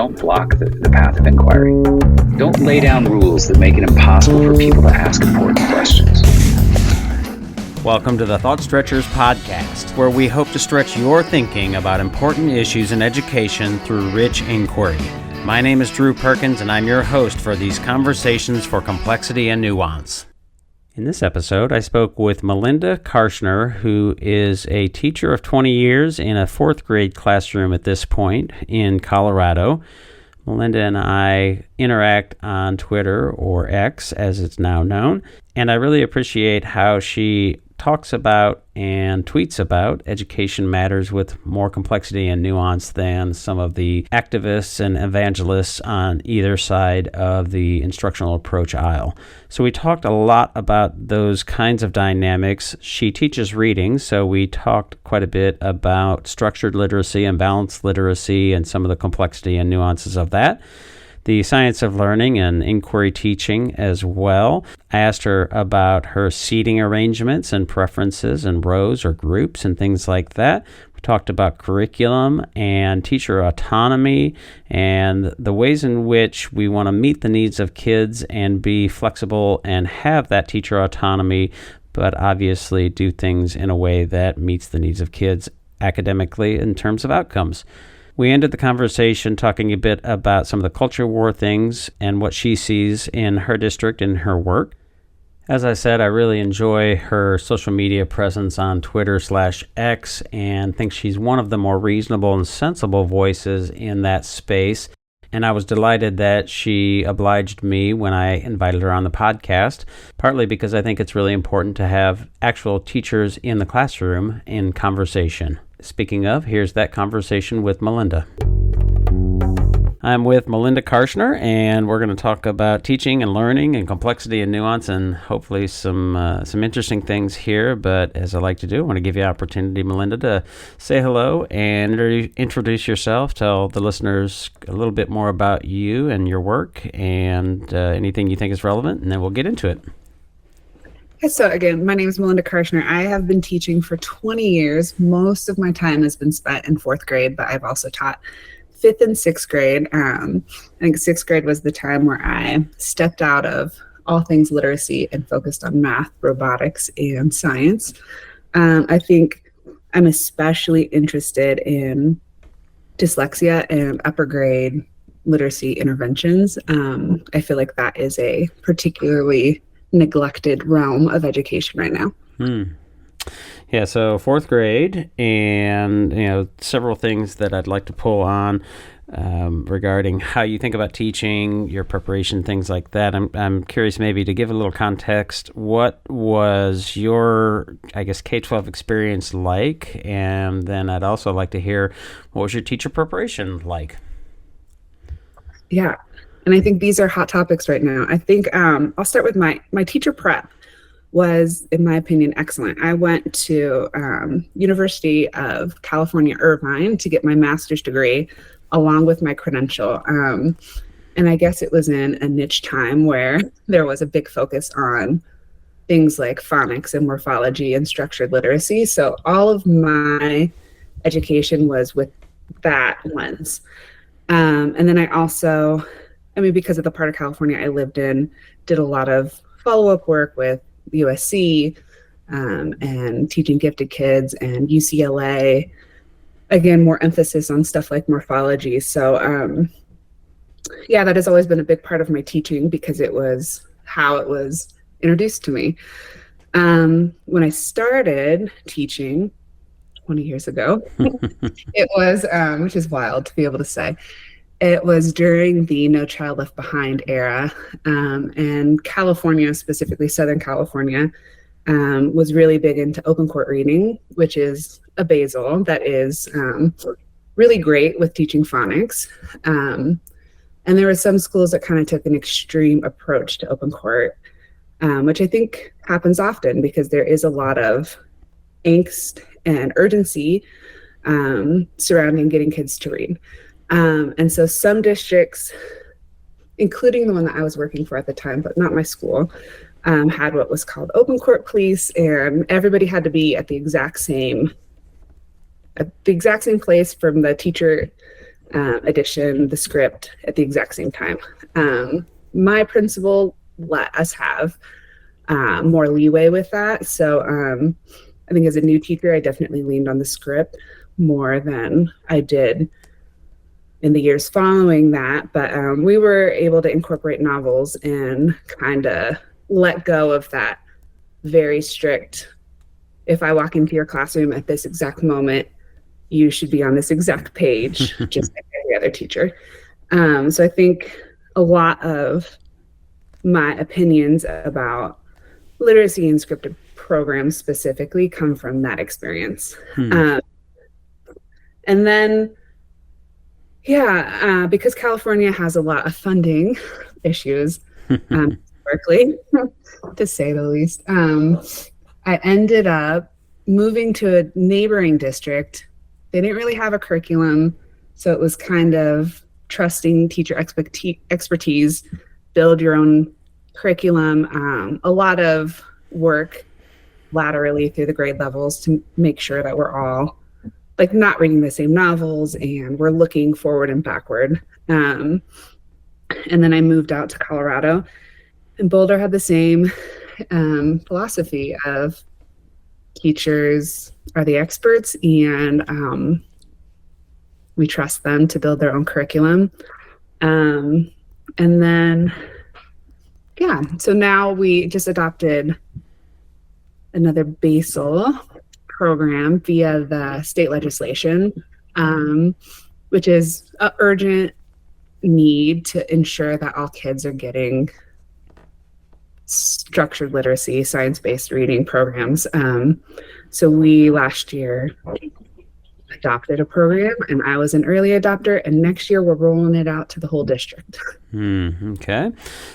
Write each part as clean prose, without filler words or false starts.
don't block the path of inquiry. Don't lay down rules that make it impossible for people to ask important questions. Welcome to the Thought Stretchers podcast, where we hope to stretch your thinking about important issues in education through rich inquiry. My name is Drew Perkins, and I'm your host for these conversations for complexity and nuance. In this episode, I spoke with Melinda Karshner, who is a teacher of 20 years in a fourth grade classroom at this point in Colorado. Melinda and I interact on Twitter, or X as it's now known, and I really appreciate how she talks about and tweets about education matters with more complexity and nuance than some of the activists and evangelists on either side of the instructional approach aisle. So we talked a lot about those kinds of dynamics. She teaches reading, so we talked quite a bit about structured literacy and balanced literacy and some of the complexity and nuances of that. The science of learning and inquiry teaching as well. I asked her about her seating arrangements and preferences and rows or groups and things like that. We talked about curriculum and teacher autonomy and the ways in which we want to meet the needs of kids and be flexible and have that teacher autonomy, but obviously do things in a way that meets the needs of kids academically in terms of outcomes. We ended the conversation talking a bit about some of the culture war things and what she sees in her district and her work. As I said, I really enjoy her social media presence on Twitter/X and think she's one of the more reasonable and sensible voices in that space. And I was delighted that she obliged me when I invited her on the podcast, partly because I think it's really important to have actual teachers in the classroom in conversation. Speaking of, here's that conversation with Melinda. I'm with Melinda Karshner, and we're going to talk about teaching and learning and complexity and nuance and hopefully some interesting things here. But as I like to do, I want to give you an opportunity, Melinda, to say hello and introduce yourself, tell the listeners a little bit more about you and your work and anything you think is relevant, and then we'll get into it. So again, my name is Melinda Karshner. I have been teaching for 20 years. Most of my time has been spent in fourth grade, but I've also taught fifth and sixth grade. I think sixth grade was the time where I stepped out of all things literacy and focused on math, robotics, and science. I think I'm especially interested in dyslexia and upper grade literacy interventions. I feel like that is a particularly neglected realm of education right now. Yeah, so fourth grade, and several things that I'd like to pull on regarding how you think about teaching, your preparation, things like that. I'm curious maybe to give a little context. What was your, K-12 experience like? And then I'd also like to hear, what was your teacher preparation like? Yeah. And I think these are hot topics right now. I think I'll start with my teacher prep was, in my opinion, excellent. I went to University of California, Irvine to get my master's degree along with my credential. And I guess it was in a niche time where there was a big focus on things like phonics and morphology and structured literacy. So all of my education was with that lens. And then I also, because of the part of California I lived in, did a lot of follow-up work with USC and teaching gifted kids and UCLA. Again, more emphasis on stuff like morphology. So that has always been a big part of my teaching because it was how it was introduced to me. When I started teaching 20 years ago, it was, which is wild to be able to say, it was during the No Child Left Behind era, and California, specifically Southern California, was really big into open court reading, which is a basal that is really great with teaching phonics. And there were some schools that kind of took an extreme approach to open court, which I think happens often because there is a lot of angst and urgency surrounding getting kids to read. And so some districts, including the one that I was working for at the time, but not my school, had what was called open court police, and everybody had to be at the exact same place from the teacher edition, the script at the exact same time. My principal let us have more leeway with that. So I think as a new teacher, I definitely leaned on the script more than I did in the years following that. But we were able to incorporate novels and kind of let go of that very strict, if I walk into your classroom at this exact moment, you should be on this exact page, just like every other teacher. So I think a lot of my opinions about literacy and scripted programs specifically come from that experience. And then, because California has a lot of funding issues, historically, to say the least, I ended up moving to a neighboring district. They didn't really have a curriculum, so it was kind of trusting teacher expertise, build your own curriculum, a lot of work laterally through the grade levels to make sure that we're all like not reading the same novels and we're looking forward and backward. And then I moved out to Colorado, and Boulder had the same philosophy of teachers are the experts, and we trust them to build their own curriculum. And then, so now we just adopted another basal program via the state legislation, which is an urgent need to ensure that all kids are getting structured literacy, science-based reading programs. So we last year adopted a program, and I was an early adopter, and next year we're rolling it out to the whole district. Okay.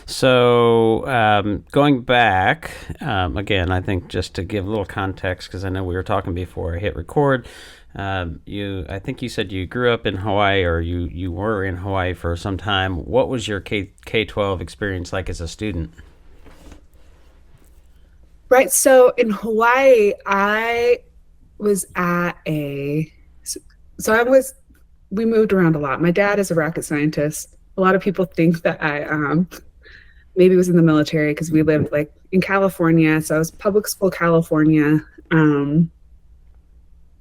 So going back, again, I think just to give a little context, because I know we were talking before I hit record, I think you said you grew up in Hawaii, or you were in Hawaii for some time. What was your K-12 experience like as a student? Right. So in Hawaii, I was we moved around a lot. My dad is a rocket scientist. A lot of people think that I maybe was in the military because we lived like in California. So I was public school California, and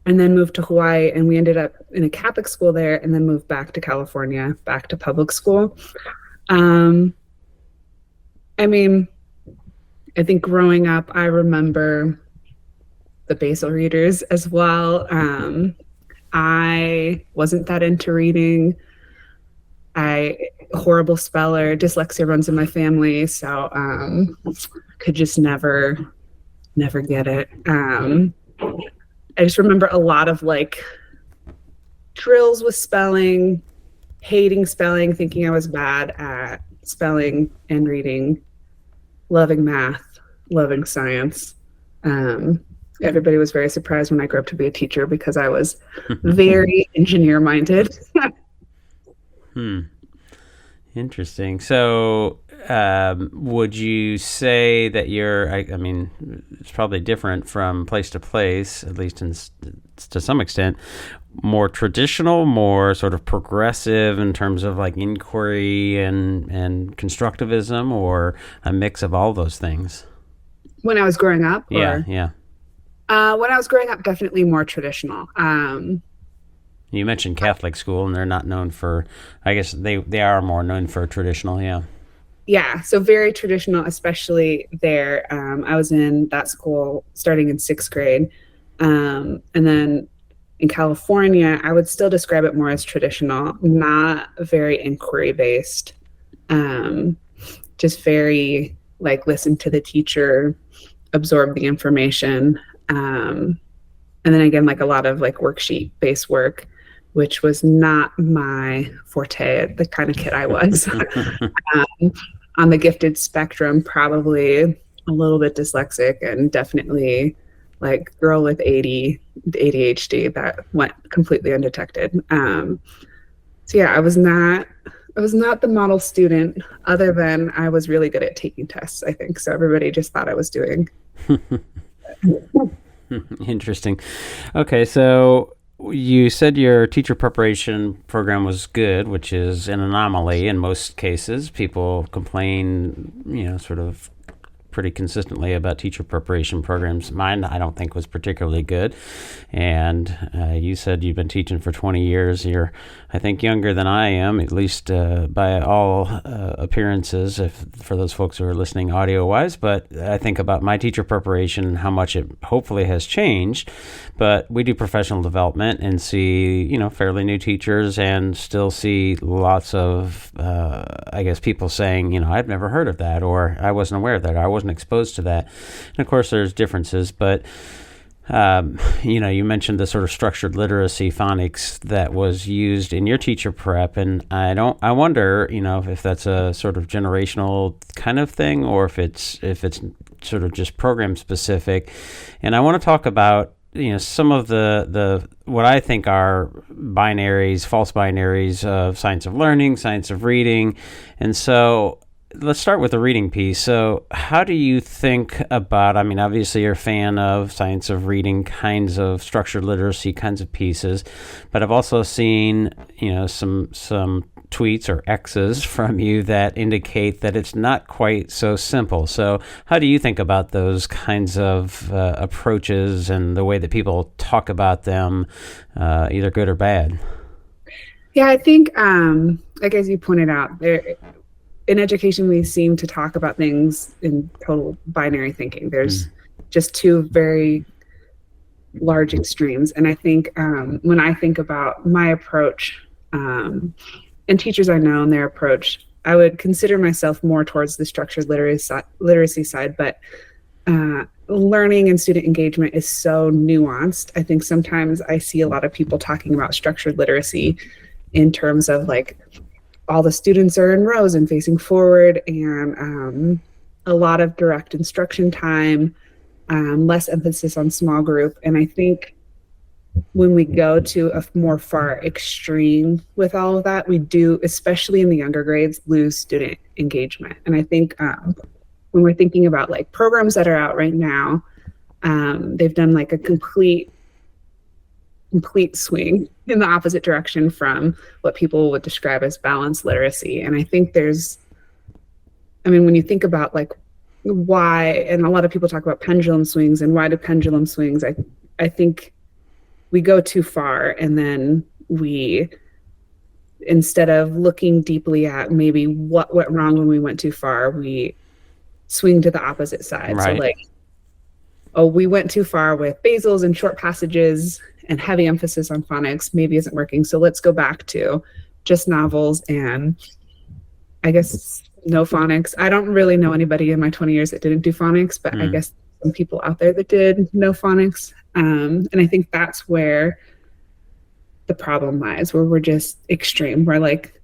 then moved to Hawaii, and we ended up in a Catholic school there, and then moved back to California, back to public school. I think growing up, I remember the basal readers as well. I wasn't that into reading. Horrible speller, dyslexia runs in my family, so could just never get it. I just remember a lot of like drills with spelling, hating spelling, thinking I was bad at spelling and reading, loving math, loving science. Everybody was very surprised when I grew up to be a teacher because I was very engineer minded. Interesting. So would you say that I mean, it's probably different from place to place, at least to some extent, more traditional, more sort of progressive in terms of like inquiry and constructivism, or a mix of all those things? When I was growing up? Yeah. When I was growing up, definitely more traditional. You mentioned Catholic school, and they're not known for, I guess they are more known for traditional, yeah. Yeah, so very traditional, especially there. I was in that school starting in 6th grade. And then in California, I would still describe it more as traditional, not very inquiry-based. Just very, like, listen to the teacher, absorb the information. And then again, like a lot of like worksheet-based work, which was not my forte, the kind of kid I was. On the gifted spectrum, probably a little bit dyslexic, and definitely like girl with ADHD that went completely undetected. So yeah, I was not the model student, other than I was really good at taking tests, I think. So everybody just thought I was doing. Interesting. Okay, so You said your teacher preparation program was good, which is an anomaly in most cases. People complain, sort of pretty consistently about teacher preparation programs. Mine, I don't think, was particularly good. And you said you've been teaching for 20 years. You're, I think, younger than I am, at least by all appearances, for those folks who are listening audio-wise. But I think about my teacher preparation and how much it hopefully has changed. But we do professional development and see, fairly new teachers, and still see lots of, people saying, I've never heard of that, or I wasn't aware of that, or I wasn't exposed to that. And of course, there's differences, but you mentioned the sort of structured literacy phonics that was used in your teacher prep, and I wonder, if that's a sort of generational kind of thing, or if it's sort of just program specific. And I want to talk about some of the what I think are binaries, false binaries of science of learning, science of reading. And so let's start with the reading piece. So how do you think about, obviously you're a fan of science of reading kinds of structured literacy kinds of pieces, but I've also seen, some tweets or X's from you that indicate that it's not quite so simple. So how do you think about those kinds of approaches and the way that people talk about them, either good or bad? Yeah, I think, as you pointed out, in education, we seem to talk about things in total binary thinking. There's just two very large extremes. And I think when I think about my approach, and teachers I know and their approach, I would consider myself more towards the structured literacy side, but learning and student engagement is so nuanced. I think sometimes I see a lot of people talking about structured literacy in terms of like all the students are in rows and facing forward, and a lot of direct instruction time, less emphasis on small group. And I think when we go to a more far extreme with all of that, we do, especially in the younger grades, lose student engagement. And I think when we're thinking about like programs that are out right now, they've done like a complete swing in the opposite direction from what people would describe as balanced literacy. And I think when you think about like why, and a lot of people talk about pendulum swings, and why do pendulum swings, I think we go too far, and then we, instead of looking deeply at maybe what went wrong when we went too far, we swing to the opposite side. Right. So like, we went too far with basals and short passages and heavy emphasis on phonics maybe isn't working. So let's go back to just novels and I guess no phonics. I don't really know anybody in my 20 years that didn't do phonics, but I guess some people out there that did no phonics. And I think that's where the problem lies, where we're just extreme. We're like,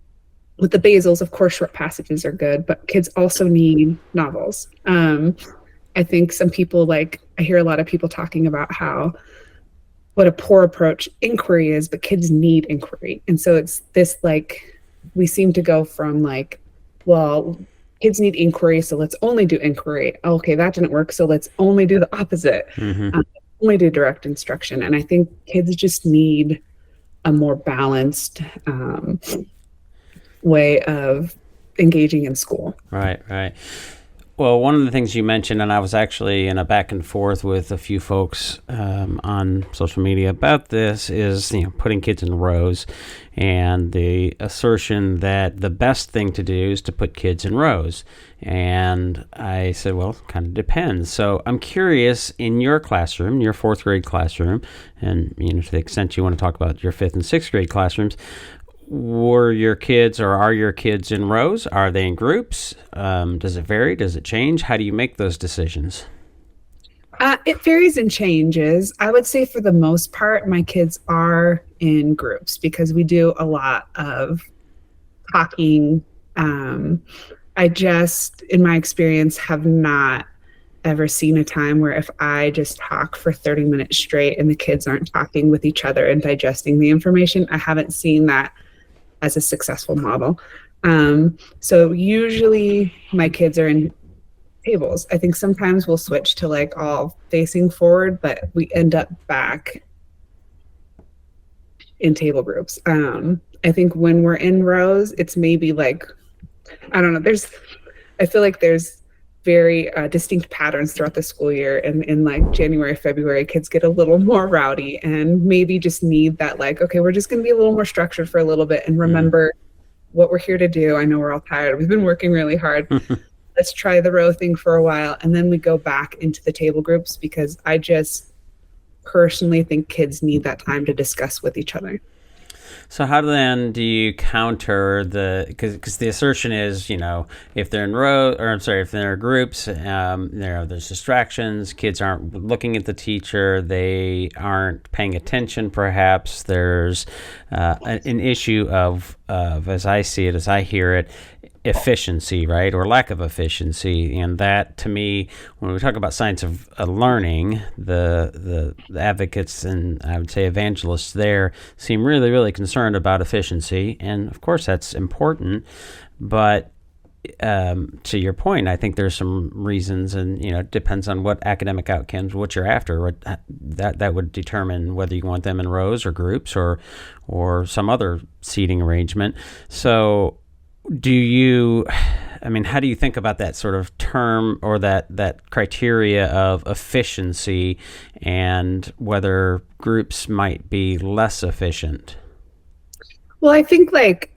with the basals, of course, short passages are good, but kids also need novels. I think some people I hear a lot of people talking about what a poor approach inquiry is, but kids need inquiry. And so it's this we seem to go from well, kids need inquiry, so let's only do inquiry. Okay, that didn't work, so let's only do the opposite. Only do direct instruction. And I think kids just need a more balanced way of engaging in school. Right. Well, one of the things you mentioned, and I was actually in a back and forth with a few folks on social media about this, is putting kids in rows, and the assertion that the best thing to do is to put kids in rows. And I said, well, it kind of depends. So I'm curious, in your classroom, your fourth grade classroom, and to the extent you want to talk about your fifth and sixth grade classrooms, were your kids, or are your kids, in rows? Are they in groups? Does it vary? Does it change? How do you make those decisions? It varies and changes. I would say for the most part, my kids are in groups because we do a lot of talking. I just, in my experience, have not ever seen a time where if I just talk for 30 minutes straight and the kids aren't talking with each other and digesting the information. I haven't seen that as a successful model. So usually my kids are in tables. I think sometimes we'll switch to all facing forward, but we end up back in table groups. I think when we're in rows, it's maybe like, I don't know, I feel like there's very distinct patterns throughout the school year. And in like January, February, kids get a little more rowdy and maybe just need that, like, okay, we're just going to be a little more structured for a little bit and remember what we're here to do. I know we're all tired. We've been working really hard. Let's try the row thing for a while. And then we go back into the table groups, because I just personally think kids need that time to discuss with each other. So how then do you counter because the assertion is, if they're if they're in groups, there's distractions, kids aren't looking at the teacher, they aren't paying attention, perhaps there's an issue of, as I see it, as I hear it, efficiency, right, or lack of efficiency. And that, to me, when we talk about science of learning, the advocates and I would say evangelists there seem really, really concerned about efficiency. And of course, that's important. But to your point, I think there's some reasons, and it depends on what academic outcomes, what you're after. That would determine whether you want them in rows or groups or some other seating arrangement. So how do you think about that sort of term or that criteria of efficiency and whether groups might be less efficient? Well, I think to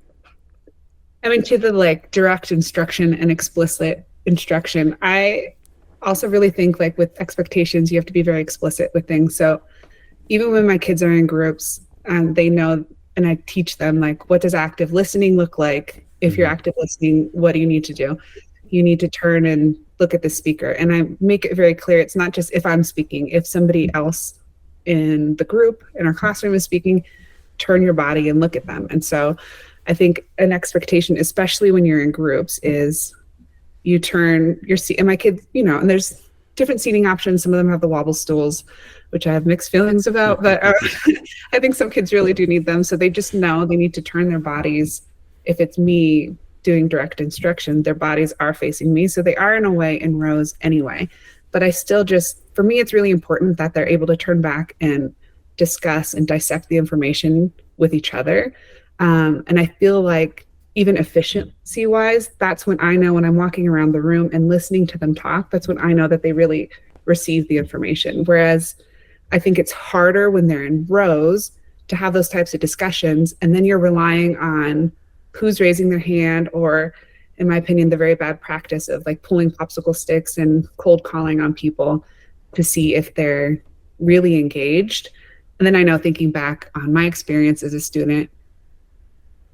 the direct instruction and explicit instruction, I also really think with expectations, you have to be very explicit with things. So even when my kids are in groups, they know, and I teach them what does active listening look like? If you're active listening, what do you need to do? You need to turn and look at the speaker. And I make it very clear, it's not just if I'm speaking. If somebody else in the group, in our classroom is speaking, turn your body and look at them. And so I think an expectation, especially when you're in groups, is you turn your seat. And my kids, and there's different seating options. Some of them have the wobble stools, which I have mixed feelings about. But I think some kids really do need them. So they just know they need to turn their bodies. If it's me doing direct instruction, their bodies are facing me. So they are in a way in rows anyway. But I still for me, it's really important that they're able to turn back and discuss and dissect the information with each other. And I feel like even efficiency wise, that's when I know, when I'm walking around the room and listening to them talk, that's when I know that they really receive the information. Whereas I think it's harder when they're in rows to have those types of discussions. And then you're relying on who's raising their hand, or in my opinion, the very bad practice of pulling popsicle sticks and cold calling on people to see if they're really engaged. And then I know, thinking back on my experience as a student,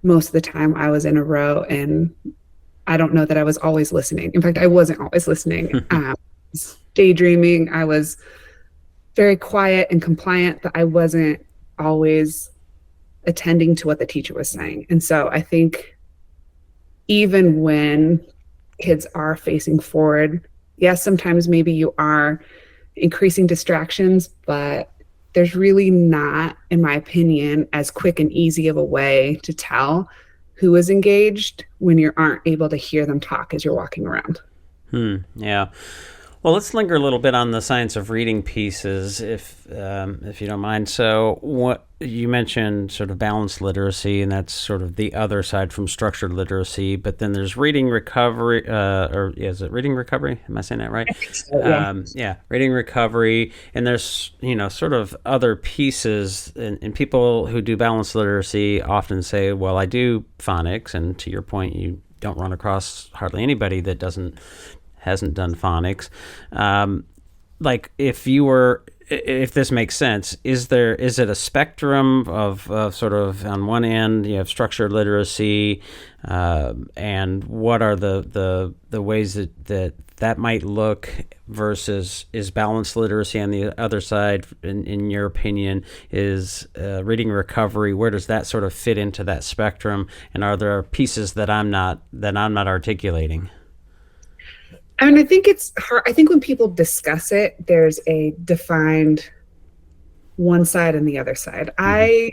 most of the time I was in a row and I don't know that I was always listening. In fact, I wasn't always listening. I was daydreaming. I was very quiet and compliant, but I wasn't always attending to what the teacher was saying. And so I think even when kids are facing forward, yes, sometimes maybe you are increasing distractions, but there's really not, in my opinion, as quick and easy of a way to tell who is engaged when you aren't able to hear them talk as you're walking around. Yeah. Well, let's linger a little bit on the science of reading pieces, if you don't mind. So, what you mentioned, sort of balanced literacy, and that's sort of the other side from structured literacy. But then there's reading recovery, is it reading recovery? Am I saying that right? I think so, yeah, reading recovery, and there's sort of other pieces. And people who do balanced literacy often say, "Well, I do phonics," and to your point, you don't run across hardly anybody that hasn't done phonics. If this makes sense, is it a spectrum of sort of, on one end you have structured literacy, and what are the ways that might look, versus is balanced literacy on the other side, in your opinion, is reading recovery? Where does that sort of fit into that spectrum, and are there pieces that I'm not articulating? I think it's hard. I think when people discuss it, there's a defined one side and the other side. I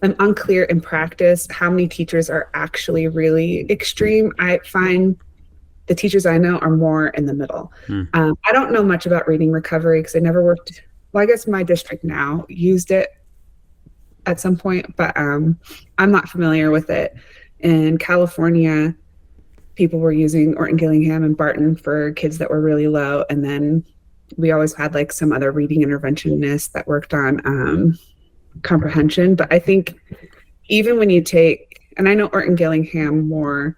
am unclear in practice how many teachers are actually really extreme. I find the teachers I know are more in the middle. I don't know much about reading recovery because I never worked. Well, I guess my district now used it at some point, but I'm not familiar with it. In California, people were using Orton Gillingham and Barton for kids that were really low, and then we always had like some other reading interventionist that worked on comprehension. But I think even when you take, and I know Orton Gillingham more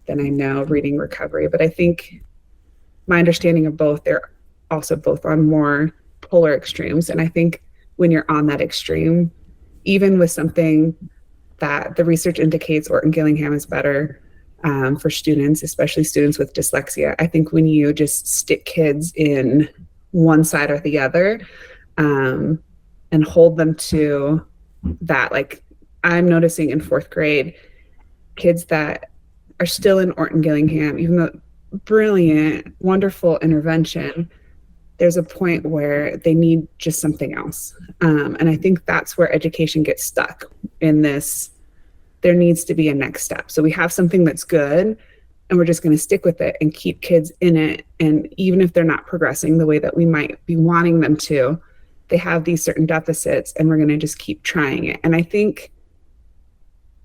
than I know reading recovery, but I think my understanding of both, they're also both on more polar extremes. And I think when you're on that extreme, even with something that the research indicates Orton Gillingham is better for students, especially students with dyslexia, I think when you just stick kids in one side or the other and hold them to that, like I'm noticing in fourth grade, kids that are still in Orton Gillingham, even though brilliant, wonderful intervention, there's a point where they need just something else. And I think that's where education gets stuck in this. There needs to be a next step. So we have something that's good and we're just going to stick with it and keep kids in it. And even if they're not progressing the way that we might be wanting them to, they have these certain deficits and we're going to just keep trying it. And I think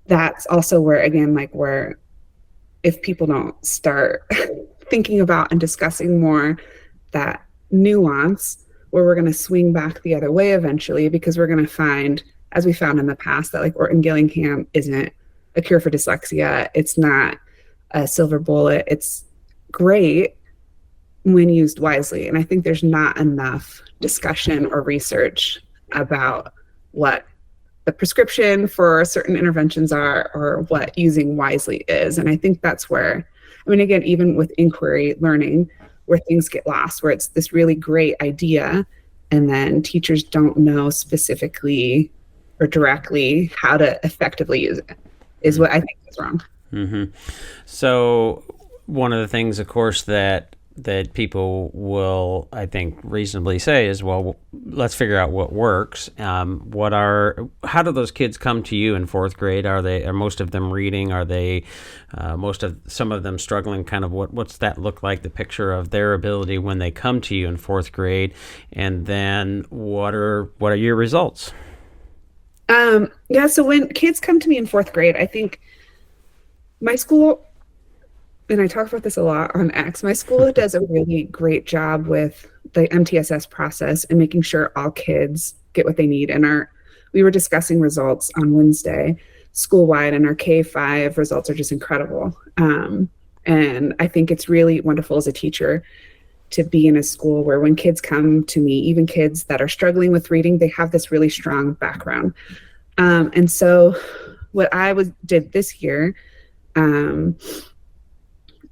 that's also where, again, like where if people don't start thinking about and discussing more that nuance, where we're going to swing back the other way eventually, because we're going to find, as we found in the past, that like Orton Gillingham isn't a cure for dyslexia. It's not a silver bullet. It's great when used wisely. And I think there's not enough discussion or research about what the prescription for certain interventions are or what using wisely is. And I think that's where, I mean, again, even with inquiry learning, where things get lost, where it's this really great idea and then teachers don't know specifically or directly how to effectively use it is what I think is wrong. Mm-hmm. So one of the things, of course, that people will, I think, reasonably say is, well, let's figure out what works. How do those kids come to you in fourth grade? Are most of them reading? Are they some of them struggling? Kind of what's that look like? The picture of their ability when they come to you in fourth grade, and then what are your results? So when kids come to me in fourth grade, I think my school, and I talk about this a lot on X, my school does a really great job with the MTSS process and making sure all kids get what they need. And we were discussing results on Wednesday school-wide, and our K-5 results are just incredible. And I think it's really wonderful as a teacher to be in a school where when kids come to me, even kids that are struggling with reading, they have this really strong background. And so what I did this year,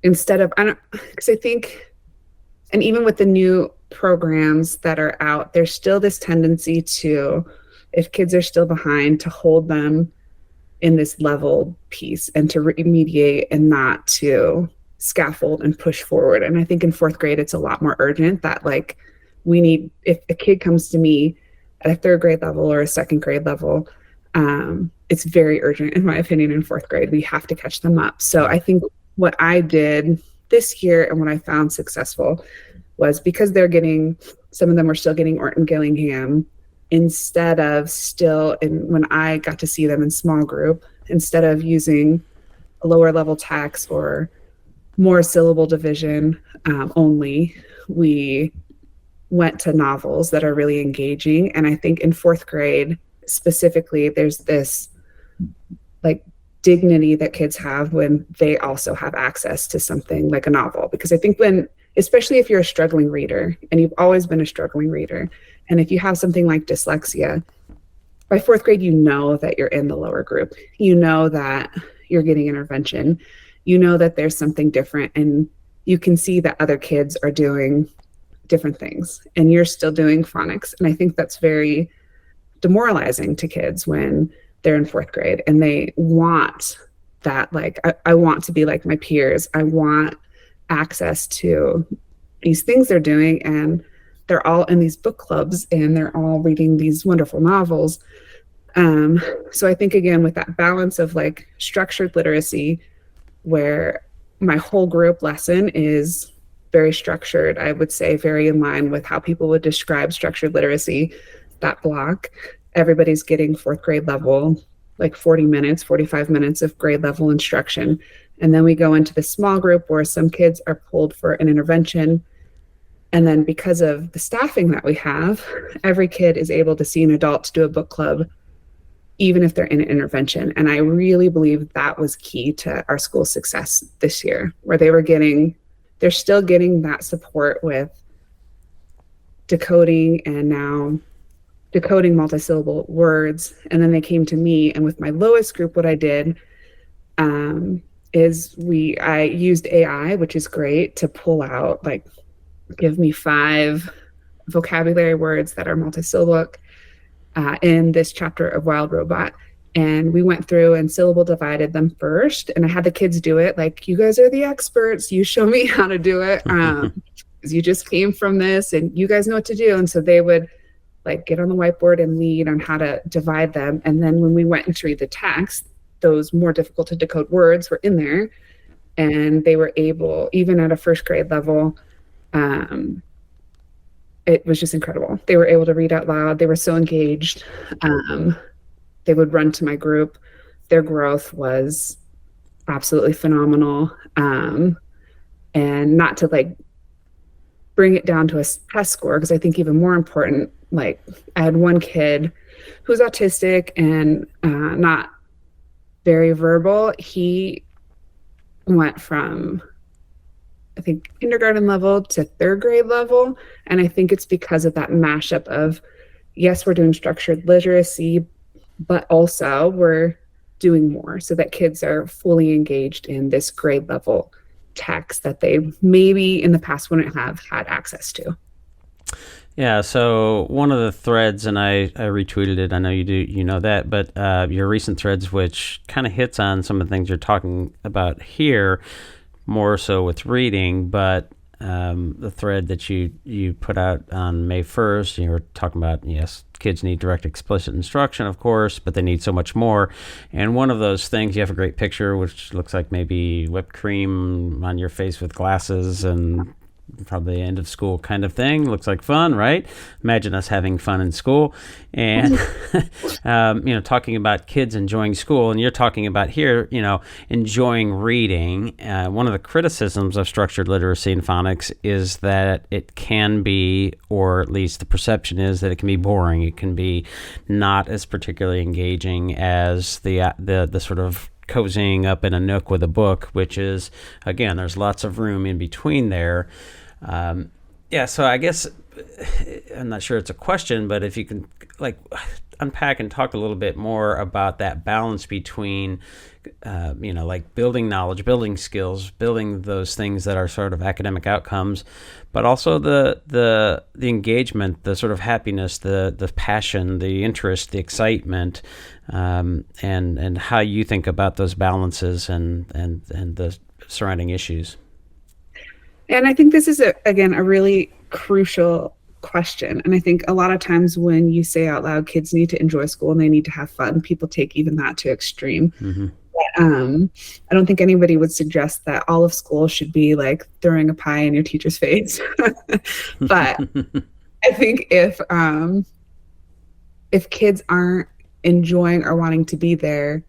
instead of, because I think, and even with the new programs that are out, there's still this tendency to, if kids are still behind, to hold them in this level piece and to remediate and not to scaffold and push forward. And I think in fourth grade, it's a lot more urgent that like if a kid comes to me at a third grade level or a second grade level, it's very urgent, in my opinion, in fourth grade. We have to catch them up. So I think what I did this year and what I found successful was, because some of them were still getting Orton Gillingham, instead of when I got to see them in small group, instead of using a lower level text or more syllable division only, we went to novels that are really engaging. And I think in fourth grade specifically, there's this like dignity that kids have when they also have access to something like a novel. Because I think especially if you're a struggling reader and you've always been a struggling reader, and if you have something like dyslexia, by fourth grade, you know that you're in the lower group. You know that you're getting intervention. You know that there's something different, and you can see that other kids are doing different things and you're still doing phonics. And I think that's very demoralizing to kids when they're in fourth grade and they want that, like, I want to be like my peers. I want access to these things they're doing, and they're all in these book clubs and they're all reading these wonderful novels. So I think, again, with that balance of like structured literacy, where my whole group lesson is very structured, I would say very in line with how people would describe structured literacy, that block. everybody's getting fourth grade level, like 40 minutes, 45 minutes of grade level instruction. And then we go into the small group where some kids are pulled for an intervention. And then because of the staffing that we have, every kid is able to see an adult to do a book club, even if they're in an intervention. And I really believe that was key to our school success this year, where they're still getting that support with decoding and now decoding multisyllable words. And then they came to me, and with my lowest group, what I did I used AI, which is great, to pull out, like, give me 5 vocabulary words that are multisyllabic in this chapter of Wild Robot. And we went through and syllable divided them first. And I had the kids do it. Like, you guys are the experts. You show me how to do it. You just came from this and you guys know what to do. And so they would like get on the whiteboard and lead on how to divide them. And then when we went to read the text, those more difficult to decode words were in there. And they were able, even at a first grade level, it was just incredible. They were able to read out loud. They were so engaged. They would run to my group. Their growth was absolutely phenomenal. And not to like bring it down to a test score, because I think even more important, like I had one kid who's autistic and not very verbal. He went from, I think, kindergarten level to third grade level. And I think it's because of that mashup of, yes, we're doing structured literacy, but also we're doing more so that kids are fully engaged in this grade level text that they maybe in the past wouldn't have had access to. Yeah, so one of the threads, and I retweeted it, I know you do, you know that, but your recent threads, which kind of hits on some of the things you're talking about here, more so with reading, but the thread that you put out on May 1st, you were talking about, yes, kids need direct explicit instruction, of course, but they need so much more. And one of those things, you have a great picture, which looks like maybe whipped cream on your face with glasses and probably end of school kind of thing. Looks like fun, right? Imagine us having fun in school and, talking about kids enjoying school. And you're talking about here, enjoying reading. One of the criticisms of structured literacy and phonics is that it can be, or at least the perception is that it can be boring. It can be not as particularly engaging as the sort of cozying up in a nook with a book, which is, again, there's lots of room in between there. So I guess I'm not sure it's a question, but if you can unpack and talk a little bit more about that balance between, building knowledge, building skills, building those things that are sort of academic outcomes, but also the engagement, the sort of happiness, the passion, the interest, the excitement, and how you think about those balances and the surrounding issues. And I think this is, a really crucial question. And I think a lot of times when you say out loud, kids need to enjoy school and they need to have fun, people take even that to extreme. Mm-hmm. But, I don't think anybody would suggest that all of school should be like throwing a pie in your teacher's face. But I think if kids aren't enjoying or wanting to be there,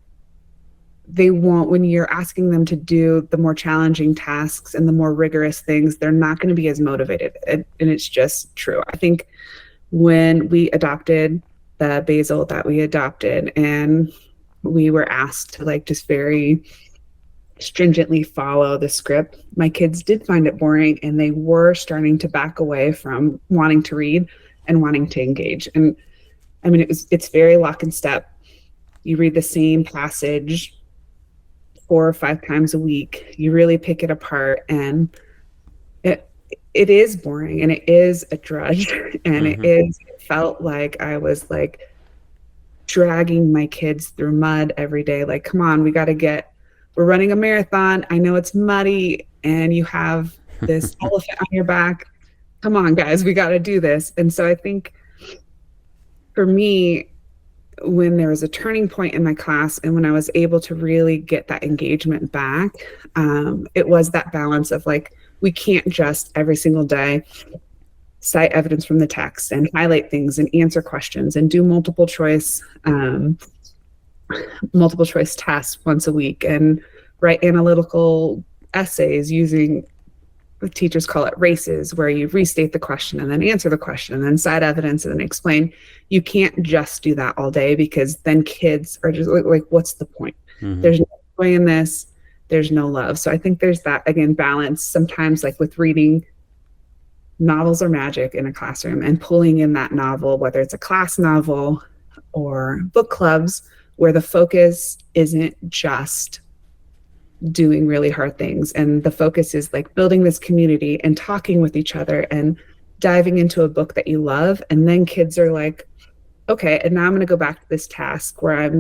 they won't, when you're asking them to do the more challenging tasks and the more rigorous things, they're not going to be as motivated. And it's just true. I think when we adopted the Basil that we adopted and we were asked to just very stringently follow the script, my kids did find it boring and they were starting to back away from wanting to read and wanting to engage. And I mean, it's very lock and step. You read the same passage 4 or 5 times a week, you really pick it apart, and it is boring and it is a drudge, and mm-hmm. it felt like I was dragging my kids through mud every day. Like, come on, we're running a marathon. I know it's muddy and you have this elephant on your back. Come on, guys, we got to do this. And so I think for me, when there was a turning point in my class and when I was able to really get that engagement back, it was that balance of we can't just every single day cite evidence from the text and highlight things and answer questions and do multiple choice tests once a week and write analytical essays using, the teachers call it races, where you restate the question and then answer the question and then cite evidence and then explain. You can't just do that all day, because then kids are just like, what's the point? There's no joy in this. There's no love. So I think there's that, again, balance sometimes, like with reading novels are magic in a classroom, and pulling in that novel, whether it's a class novel or book clubs, where the focus isn't just doing really hard things, and the focus is like building this community and talking with each other and diving into a book that you love. And then kids are like, okay, and now I'm going to go back to this task where I'm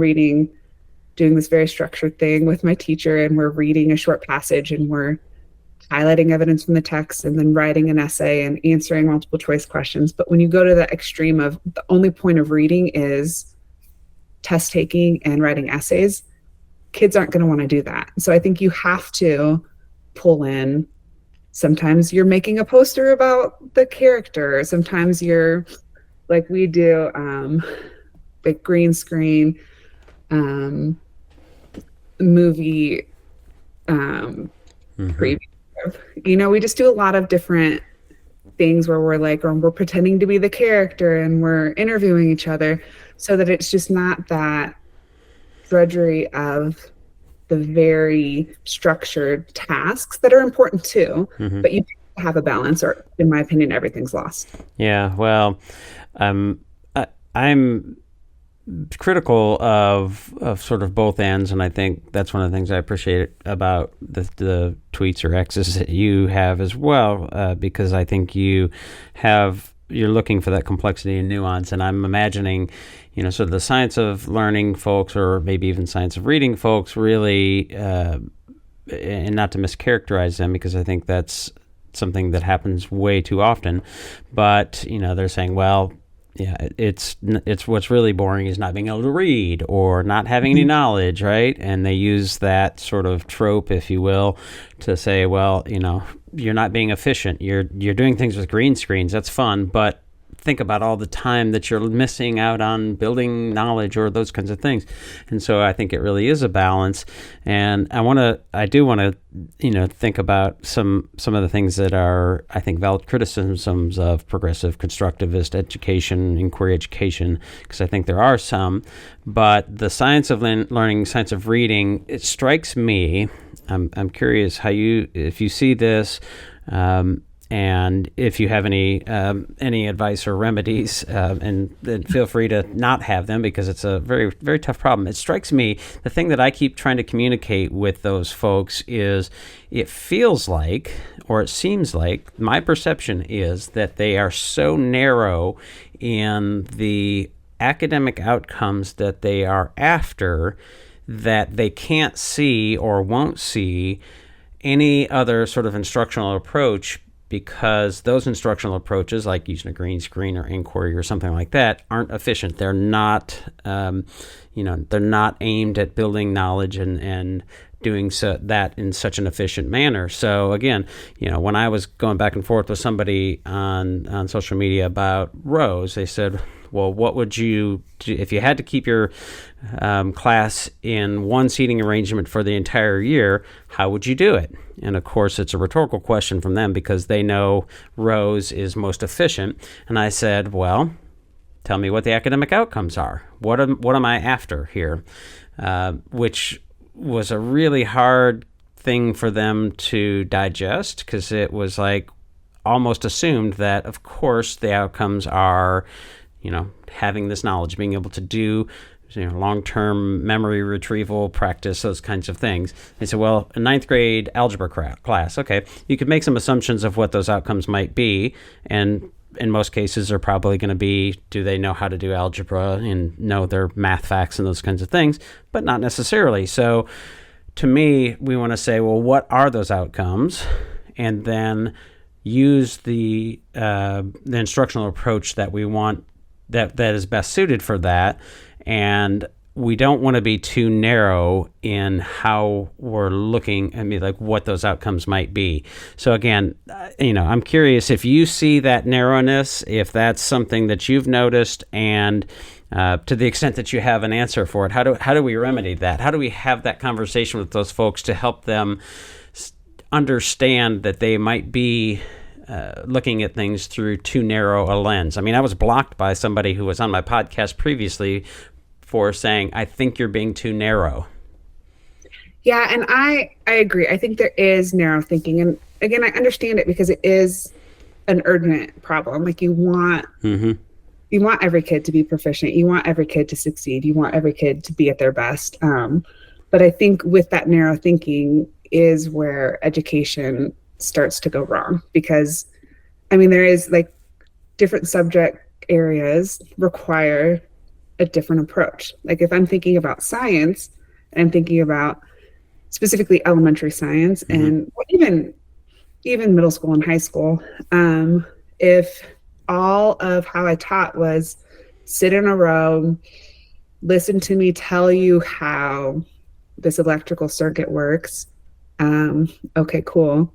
doing this very structured thing with my teacher, and we're reading a short passage and we're highlighting evidence from the text and then writing an essay and answering multiple choice questions. But when you go to the extreme of the only point of reading is test taking and writing essays, kids aren't going to want to do that. So I think you have to pull in. Sometimes you're making a poster about the character. Sometimes you're like we do, like green screen, movie preview. We just do a lot of different things where we're like, or we're pretending to be the character and we're interviewing each other, so that it's just not that drudgery of the very structured tasks that are important too, but you have a balance, or in my opinion, everything's lost. Yeah, well, I'm critical of sort of both ends, and I think that's one of the things I appreciate about the tweets or X's that you have as well, because I think you're looking for that complexity and nuance, and I'm imagining, sort of the science of learning folks, or maybe even science of reading folks, really, and not to mischaracterize them, because I think that's something that happens way too often, but they're saying, well, yeah, it's what's really boring is not being able to read or not having any knowledge, right? And they use that sort of trope, if you will, to say, well, you're not being efficient. You're doing things with green screens. That's fun, but think about all the time that you're missing out on building knowledge or those kinds of things. And so I think it really is a balance. And I do want to, think about some of the things that are, I think, valid criticisms of progressive constructivist education, inquiry education, because I think there are some. But the science of learning, science of reading, it strikes me. I'm curious if you see this. And if you have any advice or remedies, and feel free to not have them, because it's a very, very tough problem. It strikes me, the thing that I keep trying to communicate with those folks is, it feels like, or it seems like, my perception is that they are so narrow in the academic outcomes that they are after, that they can't see or won't see any other sort of instructional approach, because those instructional approaches, like using a green screen or inquiry or something like that, aren't efficient. They're not, they're not aimed at building knowledge and doing that in such an efficient manner. So again, when I was going back and forth with somebody on social media about rows, they said, well, what would you do if you had to keep your class in one seating arrangement for the entire year? How would you do it? And of course, it's a rhetorical question from them, because they know rows is most efficient. And I said, well, tell me what the academic outcomes are. What am I after here? Which was a really hard thing for them to digest, because it was like almost assumed that, of course, the outcomes are, having this knowledge, being able to do long-term memory retrieval practice, those kinds of things. They said, well, a ninth grade algebra class, okay, you could make some assumptions of what those outcomes might be, and in most cases are probably going to be, do they know how to do algebra and know their math facts and those kinds of things, but not necessarily. So to me, we want to say, well, what are those outcomes? And then use the instructional approach that we want, that is best suited for that. And we don't want to be too narrow in how we're looking, like what those outcomes might be. So again, I'm curious if you see that narrowness, if that's something that you've noticed, and to the extent that you have an answer for it, how do we remedy that? How do we have that conversation with those folks to help them understand that they might be looking at things through too narrow a lens? I mean, I was blocked by somebody who was on my podcast previously for saying, I think you're being too narrow. Yeah, and I agree. I think there is narrow thinking. And again, I understand it because it is an urgent problem. Like you want every kid to be proficient. You want every kid to succeed. You want every kid to be at their best. But I think with that narrow thinking is where education starts to go wrong, because there is like different subject areas require a different approach. Like if I'm thinking about science, and I'm thinking about specifically elementary science and even middle school and high school, if all of how I taught was sit in a row, listen to me tell you how this electrical circuit works, okay, cool.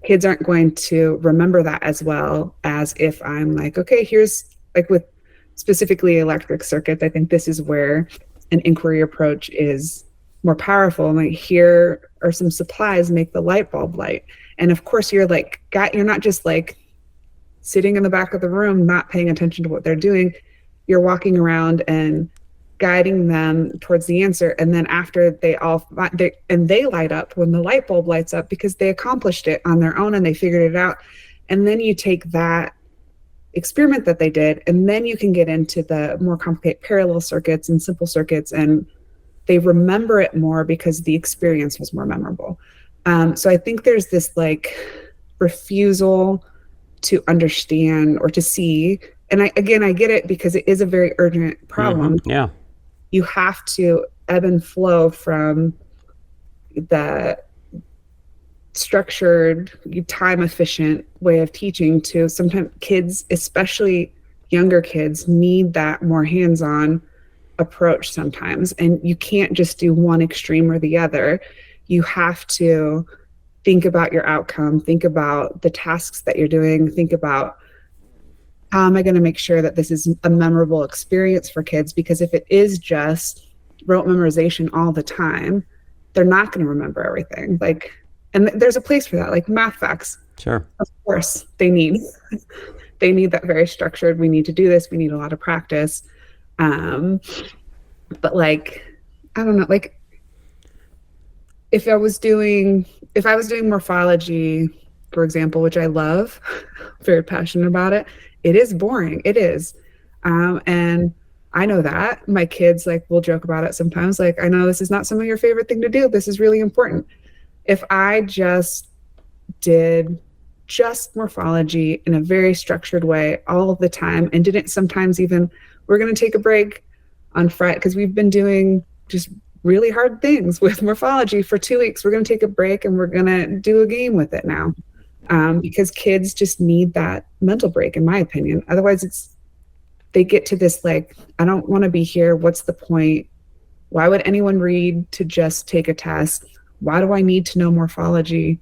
Kids aren't going to remember that as well as if I'm like, okay, here's like with specifically electric circuits, I think this is where an inquiry approach is more powerful. Like here are some supplies, make the light bulb light. And of course you're not just like sitting in the back of the room, not paying attention to what they're doing. You're walking around and guiding them towards the answer. And then after they light up when the light bulb lights up because they accomplished it on their own and they figured it out. And then you take that experiment that they did, and then you can get into the more complicated parallel circuits and simple circuits, and they remember it more because the experience was more memorable. So I think there's this like refusal to understand or to see. And I get it because it is a very urgent problem. Yeah. You have to ebb and flow from the structured, time efficient way of teaching to sometimes kids, especially younger kids, need that more hands-on approach sometimes. And you can't just do one extreme or the other. You have to think about your outcome, think about the tasks that you're doing, think about how am I going to make sure that this is a memorable experience for kids? Because if it is just rote memorization all the time, they're not going to remember everything. And there's a place for that, like math facts. Sure. Of course, they need that very structured. We need to do this. We need a lot of practice. But like, I don't know, like if I was doing morphology, for example, which I love, very passionate about it, it is boring. It is. And I know that my kids will joke about it sometimes. Like, I know this is not some of your favorite thing to do. This is really important. If I just did morphology in a very structured way all of the time and didn't sometimes even, we're going to take a break on Friday because we've been doing just really hard things with morphology for 2 weeks. We're going to take a break and we're going to do a game with it now. Because kids just need that mental break, in my opinion. Otherwise, they get to this, I don't want to be here. What's the point? Why would anyone read to just take a test? Why do I need to know morphology?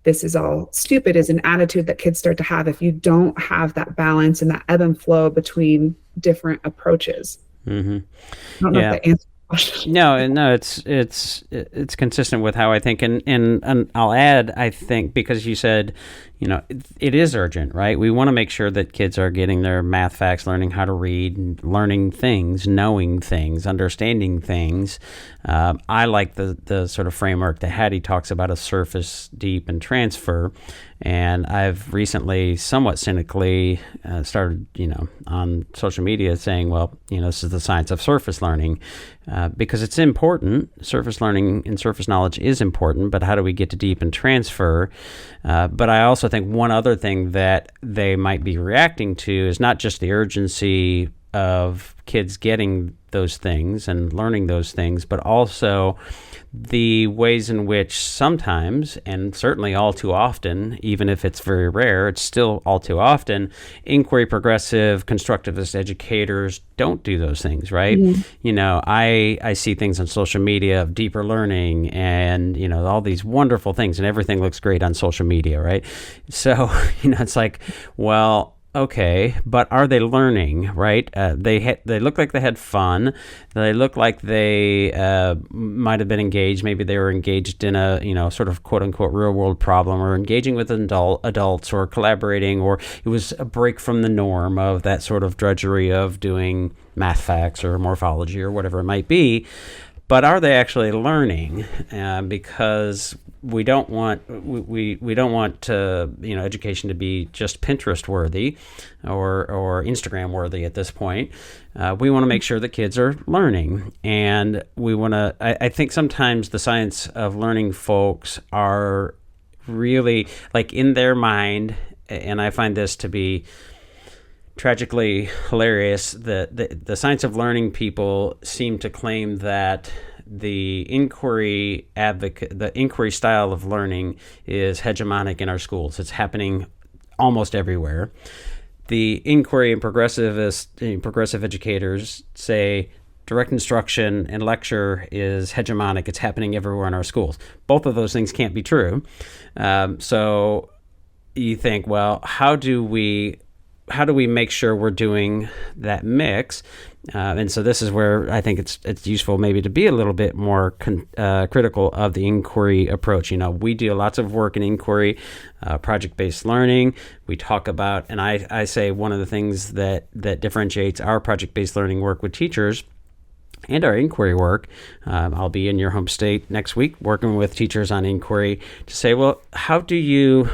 This is all stupid is an attitude that kids start to have if you don't have that balance and that ebb and flow between different approaches. Mm-hmm. I don't know if that answers. No, it's consistent with how I think, and I'll add, I think, because you said, it is urgent, right? We want to make sure that kids are getting their math facts, learning how to read, learning things, knowing things, understanding things. I like the sort of framework that Hattie talks about of surface, deep, and transfer. And I've recently, somewhat cynically, started, on social media saying, well, this is the science of surface learning, because it's important. Surface learning and surface knowledge is important, but how do we get to deep and transfer? But I also think one other thing that they might be reacting to is not just the urgency of kids getting those things and learning those things, but also the ways in which sometimes, and certainly all too often, even if it's very rare, it's still all too often, inquiry progressive constructivist educators don't do those things, right? I see things on social media of deeper learning and all these wonderful things, and everything looks great on social media, right? So it's like, well, okay, but are they learning, right? They look like they had fun. They look like they might have been engaged. Maybe they were engaged in a sort of quote unquote real world problem, or engaging with adults, or collaborating, or it was a break from the norm of that sort of drudgery of doing math facts or morphology or whatever it might be. But are they actually learning? Because we don't want education to be just Pinterest worthy or Instagram worthy at this point. We want to make sure that kids are learning, and we want to. I think sometimes the science of learning folks are really like in their mind, and I find this to be tragically hilarious. The science of learning people seem to claim that the inquiry style of learning is hegemonic in our schools. It's happening almost everywhere. The inquiry and progressive educators say direct instruction and lecture is hegemonic. It's happening everywhere in our schools. Both of those things can't be true. So you think, well, how do we make sure we're doing that mix? And so this is where I think it's useful maybe to be a little bit more critical of the inquiry approach. We do lots of work in inquiry, project-based learning. We talk about, and I say one of the things that differentiates our project-based learning work with teachers and our inquiry work. I'll be in your home state next week working with teachers on inquiry to say, well, how do you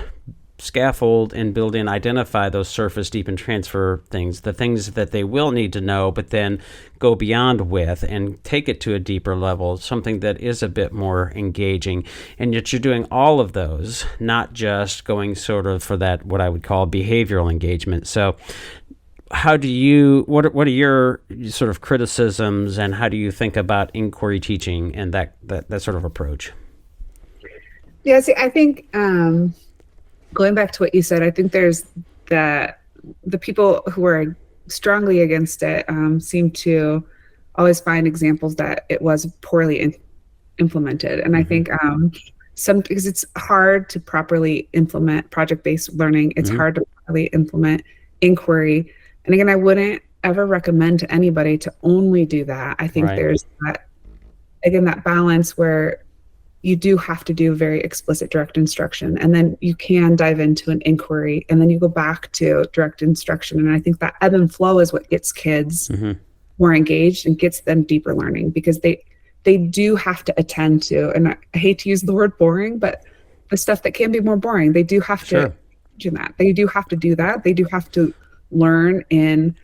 scaffold and build in, identify those surface, deep, and transfer things, the things that they will need to know, but then go beyond with and take it to a deeper level, something that is a bit more engaging. And yet you're doing all of those, not just going sort of for that, what I would call behavioral engagement. So how do you, what are your sort of criticisms, and how do you think about inquiry teaching and that sort of approach? Yeah, see, I think, going back to what you said, I think there's the people who are strongly against it seem to always find examples that it was poorly implemented. And I think because it's hard to properly implement project-based learning, it's hard to properly implement inquiry. And again, I wouldn't ever recommend to anybody to only do that. I think there's that balance where you do have to do very explicit direct instruction, and then you can dive into an inquiry, and then you go back to direct instruction. And I think that ebb and flow is what gets kids more engaged and gets them deeper learning, because they do have to attend to, and I hate to use the word boring, but the stuff that can be more boring, they do have to do that. They do have to do that. They do have to learn in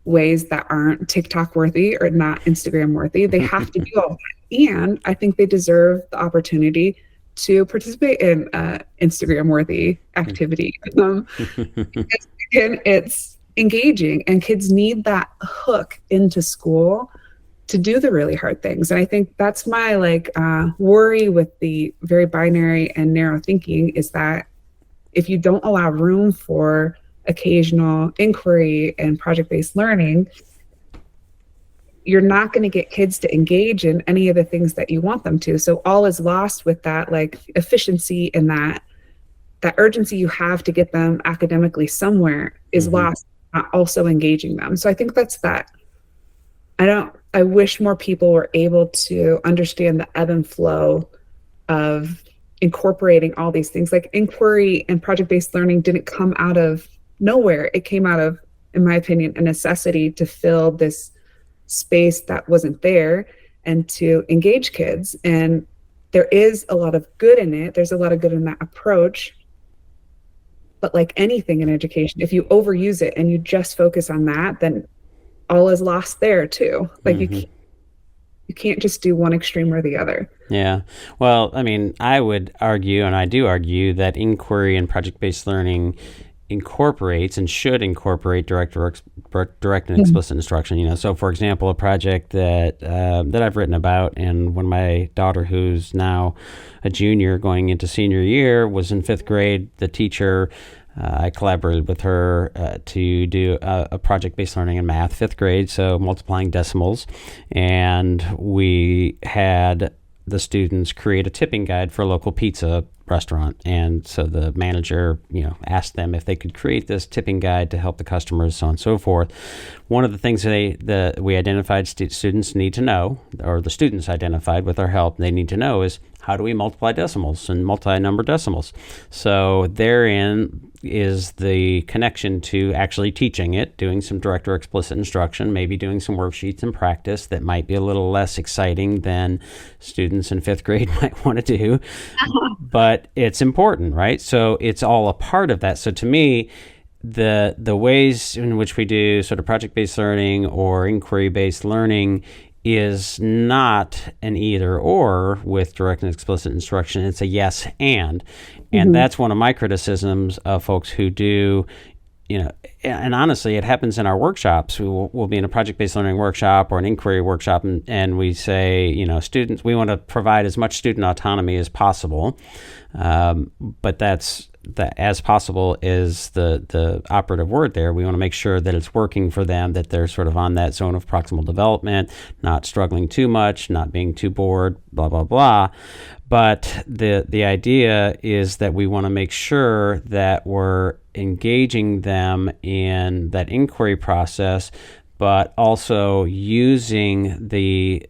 ways that aren't TikTok worthy or not Instagram worthy. They have to do all that. And I think they deserve the opportunity to participate in Instagram worthy activity. It's engaging, and kids need that hook into school to do the really hard things. And I think that's my worry with the very binary and narrow thinking, is that if you don't allow room for occasional inquiry and project-based learning, you're not going to get kids to engage in any of the things that you want them to. So all is lost with that efficiency, and that urgency you have to get them academically somewhere is lost, not also engaging them. So I think that's that. I wish more people were able to understand the ebb and flow of incorporating all these things. Like inquiry and project-based learning didn't come out of nowhere. It came out of, in my opinion, a necessity to fill this space that wasn't there and to engage kids. And there is a lot of good in it. There's a lot of good in that approach. But like anything in education, if you overuse it and you just focus on that, then all is lost there too. You can't just do one extreme or the other. Yeah. Well, I mean, I would argue, and I do argue, that inquiry and project-based learning incorporates and should incorporate direct and explicit instruction. So for example, a project that I've written about, and when my daughter, who's now a junior going into senior year, was in 5th grade, the teacher, I collaborated with her to do a project-based learning in math, 5th grade, so multiplying decimals, and we had the students create a tipping guide for a local pizza restaurant. And so the manager, asked them if they could create this tipping guide to help the customers, so on and so forth. One of the things we identified students need to know, or the students identified with our help, they need to know is, how do we multiply decimals and multi-number decimals? So therein is the connection to actually teaching it, doing some direct or explicit instruction, maybe doing some worksheets and practice that might be a little less exciting than students in 5th grade might want to do. But it's important, right? So it's all a part of that. So to me, the ways in which we do sort of project-based learning or inquiry-based learning is not an either or with direct and explicit instruction. It's a yes and. And that's one of my criticisms of folks who do, and honestly, it happens in our workshops. We'll be in a project-based learning workshop or an inquiry workshop, and we say, students, we want to provide as much student autonomy as possible. But that as possible is the operative word there. We want to make sure that it's working for them, that they're sort of on that zone of proximal development, not struggling too much, not being too bored, blah, blah, blah. But the idea is that we want to make sure that we're engaging them in that inquiry process, but also using the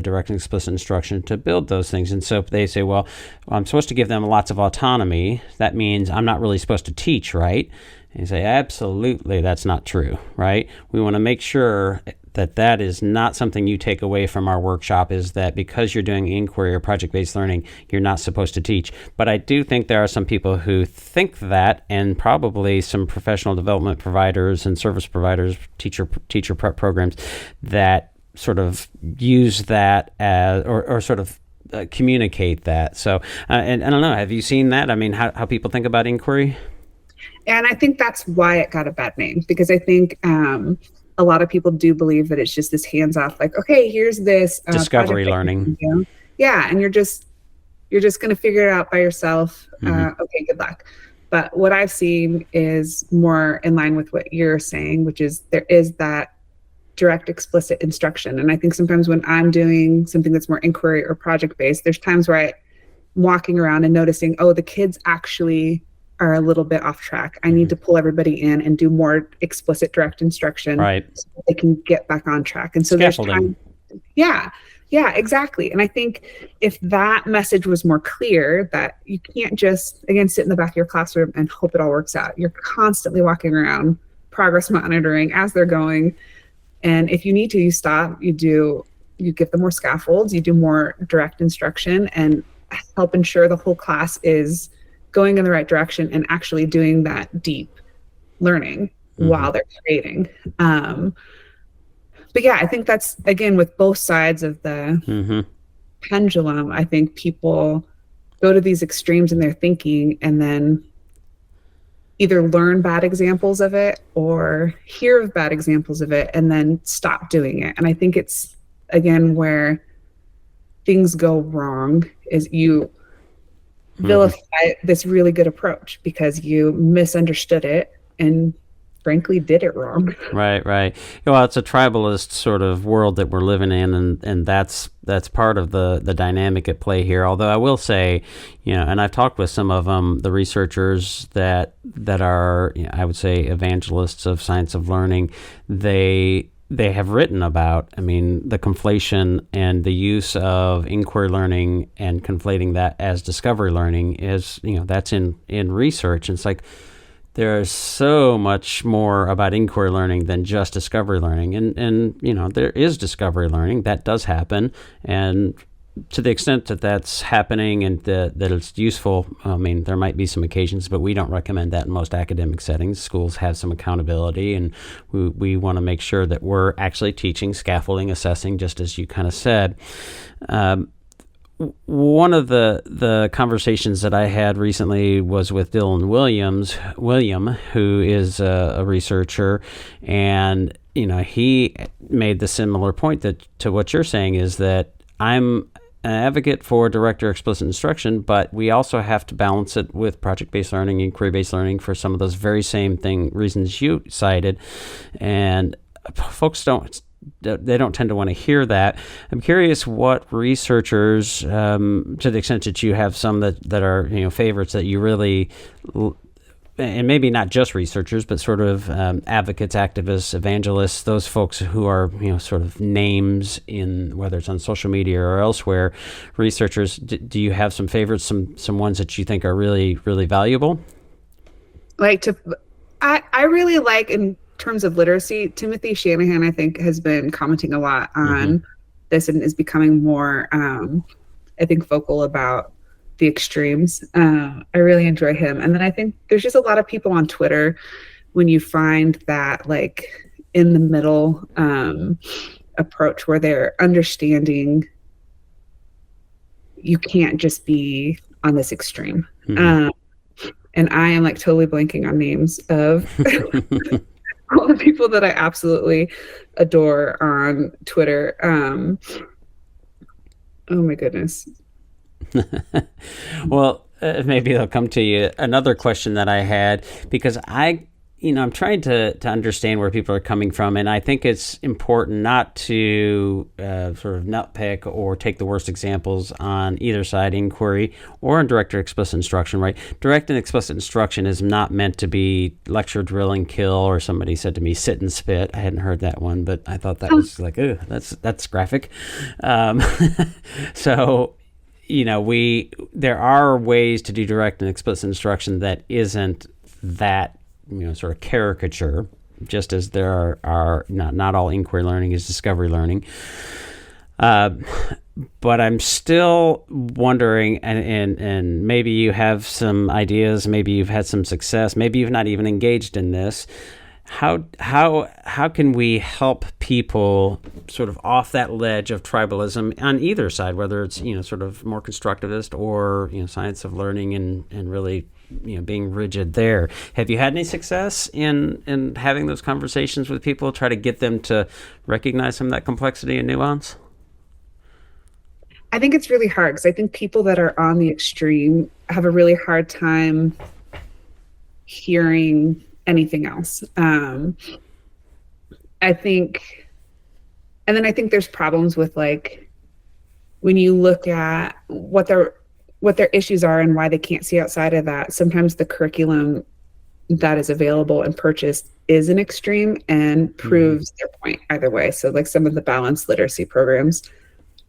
direct and explicit instruction to build those things. And so they say, well, I'm supposed to give them lots of autonomy. That means I'm not really supposed to teach, right? And you say, absolutely, that's not true, right? We want to make sure that is not something you take away from our workshop, is that because you're doing inquiry or project-based learning, you're not supposed to teach. But I do think there are some people who think that, and probably some professional development providers and service providers, teacher prep programs, that sort of use that as, or sort of communicate that. So, and I don't know, have you seen that? I mean, how people think about inquiry? And I think that's why it got a bad name, because I think a lot of people do believe that it's just this hands-off, like, okay, here's this discovery learning. Yeah, and you're just going to figure it out by yourself. Okay, good luck. But what I've seen is more in line with what you're saying, which is there is that direct, explicit instruction. And I think sometimes when I'm doing something that's more inquiry or project-based, there's times where I'm walking around and noticing, oh, the kids actually are a little bit off track. I need to pull everybody in and do more explicit direct instruction, right, so they can get back on track. And so there's time. Yeah, exactly. And I think if that message was more clear, that you can't just, again, sit in the back of your classroom and hope it all works out. You're constantly walking around, progress monitoring as they're going. And if you need to, you stop, you give them more scaffolds, you do more direct instruction, and help ensure the whole class is going in the right direction and actually doing that deep learning while they're creating. But yeah, I think that's, again, with both sides of the pendulum, I think people go to these extremes in their thinking and then either learn bad examples of it or hear of bad examples of it and then stop doing it. And I think it's, again, where things go wrong is you vilify this really good approach because you misunderstood it and frankly did it wrong. Right. Well, it's a tribalist sort of world that we're living in, and that's part of the dynamic at play here. Although I will say, and I've talked with some of them, the researchers that are, I would say, evangelists of science of learning, they have written about, the conflation and the use of inquiry learning and conflating that as discovery learning is, that's in research. And it's like, there's so much more about inquiry learning than just discovery learning. And there is discovery learning that does happen. And to the extent that that's happening and that it's useful, there might be some occasions, but we don't recommend that in most academic settings. Schools have some accountability, and we want to make sure that we're actually teaching scaffolding, assessing, just as you kind of said. one of the conversations that I had recently was with Dylan William, who is a researcher, and he made the similar point that to what you're saying is that I'm an advocate for direct or explicit instruction, but we also have to balance it with project-based learning, inquiry-based learning for some of those very same reasons you cited, and folks don't tend to want to hear that. I'm curious what researchers, to the extent that you have some that are favorites that you really, and maybe not just researchers, but sort of advocates, activists, evangelists, those folks who are sort of names in whether it's on social media or elsewhere. Researchers, do you have some favorites, some ones that you think are really, really valuable? I really like, in terms of literacy, Timothy Shanahan, I think, has been commenting a lot on this and is becoming more, I think, vocal about the extremes. I really enjoy him. And then I think there's just a lot of people on Twitter, when you find that like in the middle approach where they're understanding you can't just be on this extreme. And I am like totally blanking on names of all the people that I absolutely adore on Twitter. Oh my goodness. Well, maybe they'll come to you. Another question that I had, because I'm trying to understand where people are coming from, and I think it's important not to sort of nitpick or take the worst examples on either side, inquiry or on direct or explicit instruction, right? Direct and explicit instruction is not meant to be lecture, drill, and kill, or somebody said to me, sit and spit. I hadn't heard that one, but I thought that was like, ooh, that's graphic. So, there are ways to do direct and explicit instruction that isn't that sort of caricature, just as there are not all inquiry learning is discovery learning. But I'm still wondering, and maybe you have some ideas, maybe you've had some success, maybe you've not even engaged in this. How can we help people sort of off that ledge of tribalism on either side, whether it's sort of more constructivist or science of learning and really being rigid there? Have you had any success in having those conversations with people, try to get them to recognize some of that complexity and nuance? I think it's really hard, because I think people that are on the extreme have a really hard time hearing anything else. I think there's problems with, like, when you look at what their issues are and why they can't see outside of that. Sometimes the curriculum that is available and purchased is an extreme and proves their point either way. So like some of the balanced literacy programs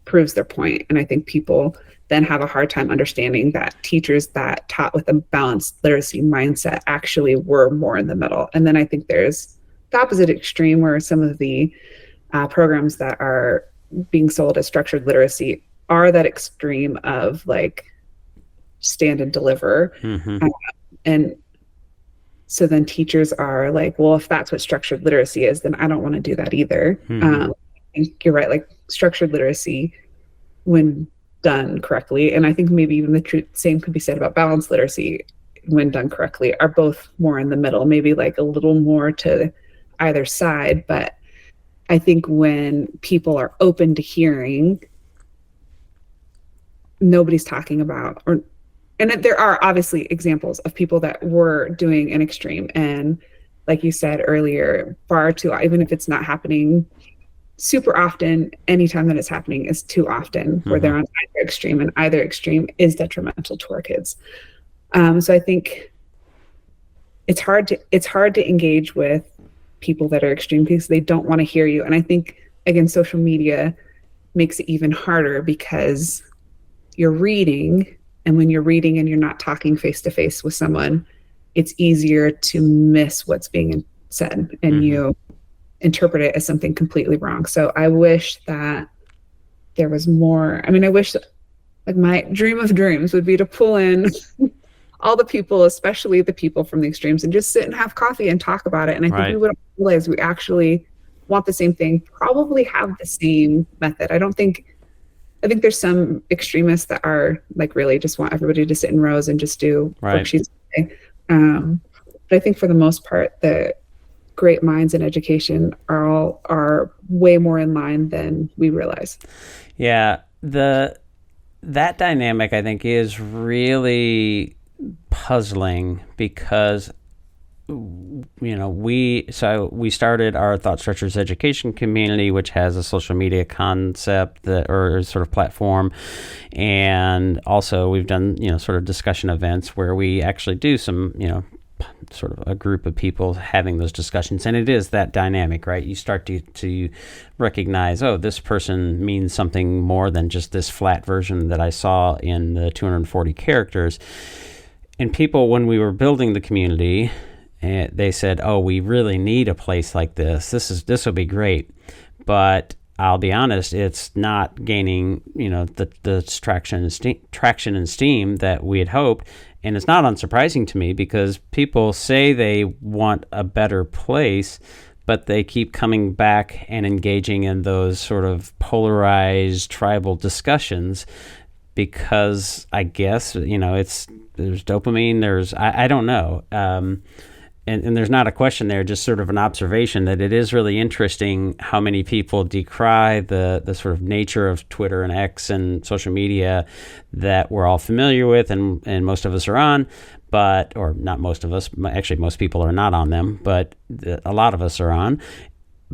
proves their point. And I think people then have a hard time understanding that teachers that taught with a balanced literacy mindset actually were more in the middle. And then I think there's the opposite extreme, where some of the programs that are being sold as structured literacy are that extreme of like stand and deliver. And so then teachers are like, well, if that's what structured literacy is, then I don't want to do that either. I think you're right, like structured literacy, when done correctly, and I think maybe even the same could be said about balanced literacy, when done correctly, are both more in the middle, maybe like a little more to either side. But I think when people are open to hearing, nobody's talking about, and there are obviously examples of people that were doing an extreme, and like you said earlier, far too, even if it's not happening super often, anytime that it's happening is too often, where they're on either extreme, and either extreme is detrimental to our kids. So I think it's hard to engage with people that are extreme because they don't want to hear you. And I think, again, social media makes it even harder, because you're reading, and when you're reading and you're not talking face to face with someone, it's easier to miss what's being said, and you interpret it as something completely wrong. So I wish that there was more. I mean, I wish, like, my dream of dreams would be to pull in all the people, especially the people from the extremes, and just sit and have coffee and talk about it. And I think we would realize we actually want the same thing, probably have the same method. I don't think I think there's some extremists that are like really just want everybody to sit in rows and just do worksheets. But I think for the most part, the great minds in education are way more in line than we realize. Yeah, that dynamic I think is really puzzling because we started our Thought Stretchers education community, which has a social media concept or sort of platform, and also we've done sort of discussion events where we actually do some sort of a group of people having those discussions, and it is that dynamic, right? You start to recognize, oh, this person means something more than just this flat version that I saw in the 240 characters. And people, when we were building the community, they said, oh, we really need a place like this. This will be great. But I'll be honest, it's not gaining, the traction and steam that we had hoped. And it's not unsurprising to me because people say they want a better place, but they keep coming back and engaging in those sort of polarized tribal discussions because I guess, there's dopamine, I don't know. And there's not a question there, just sort of an observation that it is really interesting how many people decry the sort of nature of Twitter and X and social media that we're all familiar with and most of us are on, or not most of us, actually most people are not on them, but a lot of us are on.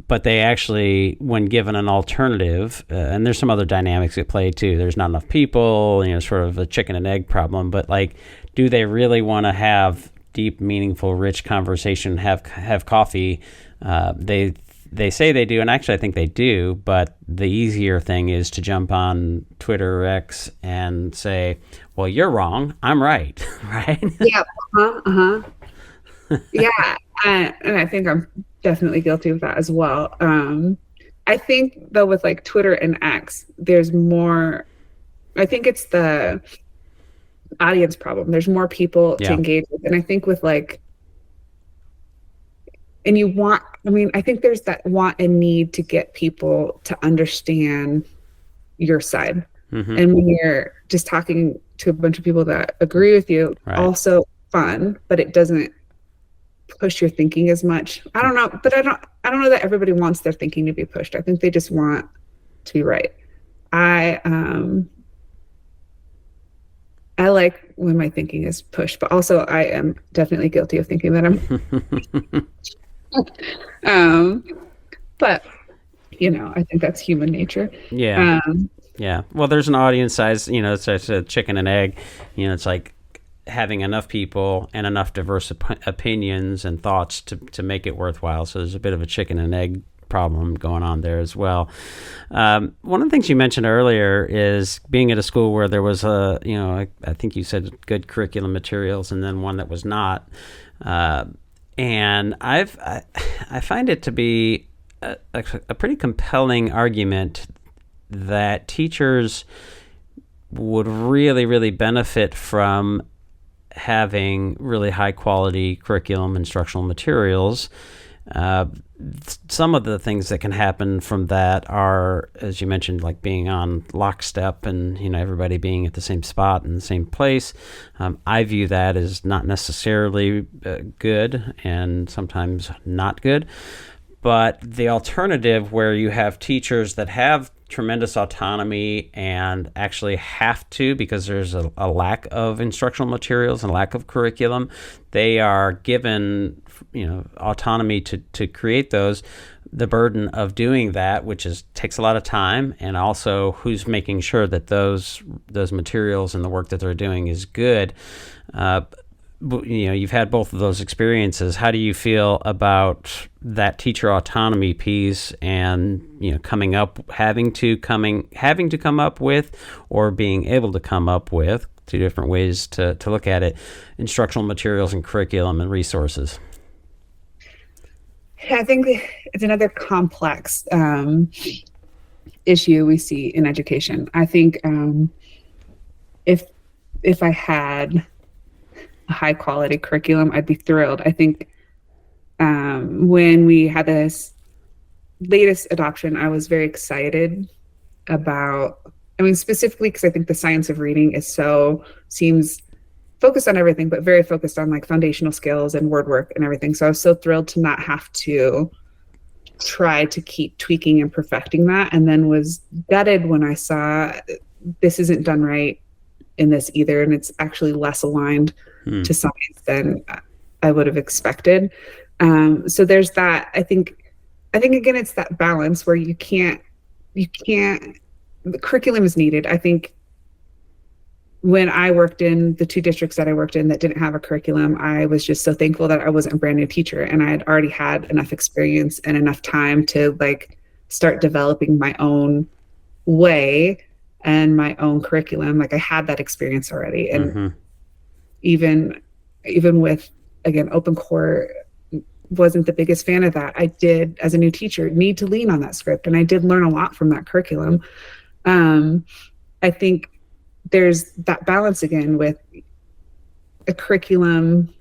But they actually, when given an alternative, and there's some other dynamics at play too, there's not enough people, sort of a chicken and egg problem, but like, do they really want to have deep, meaningful, rich conversation, have coffee? They say they do, and actually I think they do, but the easier thing is to jump on Twitter or X and say, well, you're wrong, I'm right, right? Yeah, yeah, and I think I'm definitely guilty of that as well. I think, though, with like Twitter and X, there's more, I think it's the audience problem. There's more people to engage with. And I think with like, and I think there's that want and need to get people to understand your side. Mm-hmm. And when you're just talking to a bunch of people that agree with you, also fun, but it doesn't push your thinking as much. I don't know, but I don't know that everybody wants their thinking to be pushed. I think they just want to be right. I like when my thinking is pushed, but also I am definitely guilty of thinking that I'm but I think that's human nature. Yeah. Well, there's an audience size, it's a chicken and egg, it's like having enough people and enough diverse opinions and thoughts to make it worthwhile. So there's a bit of a chicken and egg problem going on there as well. One of the things you mentioned earlier is being at a school where there was I think you said good curriculum materials and then one that was not. And I find it to be a pretty compelling argument that teachers would really, really benefit from having really high quality curriculum instructional materials. Some of the things that can happen from that are, as you mentioned, like being on lockstep and everybody being at the same spot in the same place. I view that as not necessarily good and sometimes not good. But the alternative where you have teachers that have tremendous autonomy and actually have to, because there's a lack of instructional materials and lack of curriculum, they are given autonomy to create those. The burden of doing that, which takes a lot of time, and also who's making sure that those materials and the work that they're doing is good. You've had both of those experiences. How do you feel about that teacher autonomy piece and having to come up with or being able to come up with, two different ways to look at it, instructional materials and curriculum and resources? I think it's another complex issue we see in education. I think if I had a high quality curriculum, I'd be thrilled. I think when we had this latest adoption, I was very excited about, I mean, specifically because I think the science of reading seems focused on everything, but very focused on like foundational skills and word work and everything. So I was so thrilled to not have to try to keep tweaking and perfecting that, and then was gutted when I saw this isn't done right in this either, and it's actually less aligned to science than I would have expected. So there's that. I think again, it's that balance where you can't. The curriculum is needed. I think when I worked in the 2 districts that I worked in that didn't have a curriculum, I was just so thankful that I wasn't a brand new teacher, and I had already had enough experience and enough time to like start developing my own way and my own curriculum. Like I had that experience already. And even with, again, open core, wasn't the biggest fan of that. I did, as a new teacher, need to lean on that script, and I did learn a lot from that curriculum. I think there's that balance again with a curriculum.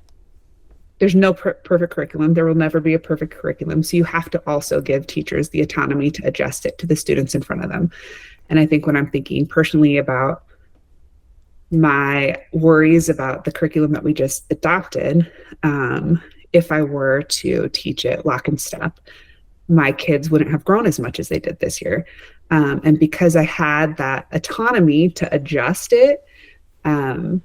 There's no perfect curriculum. There will never be a perfect curriculum. So you have to also give teachers the autonomy to adjust it to the students in front of them. And I think when I'm thinking personally about my worries about the curriculum that we just adopted, if I were to teach it lock and step, my kids wouldn't have grown as much as they did this year. And because I had that autonomy to adjust it, I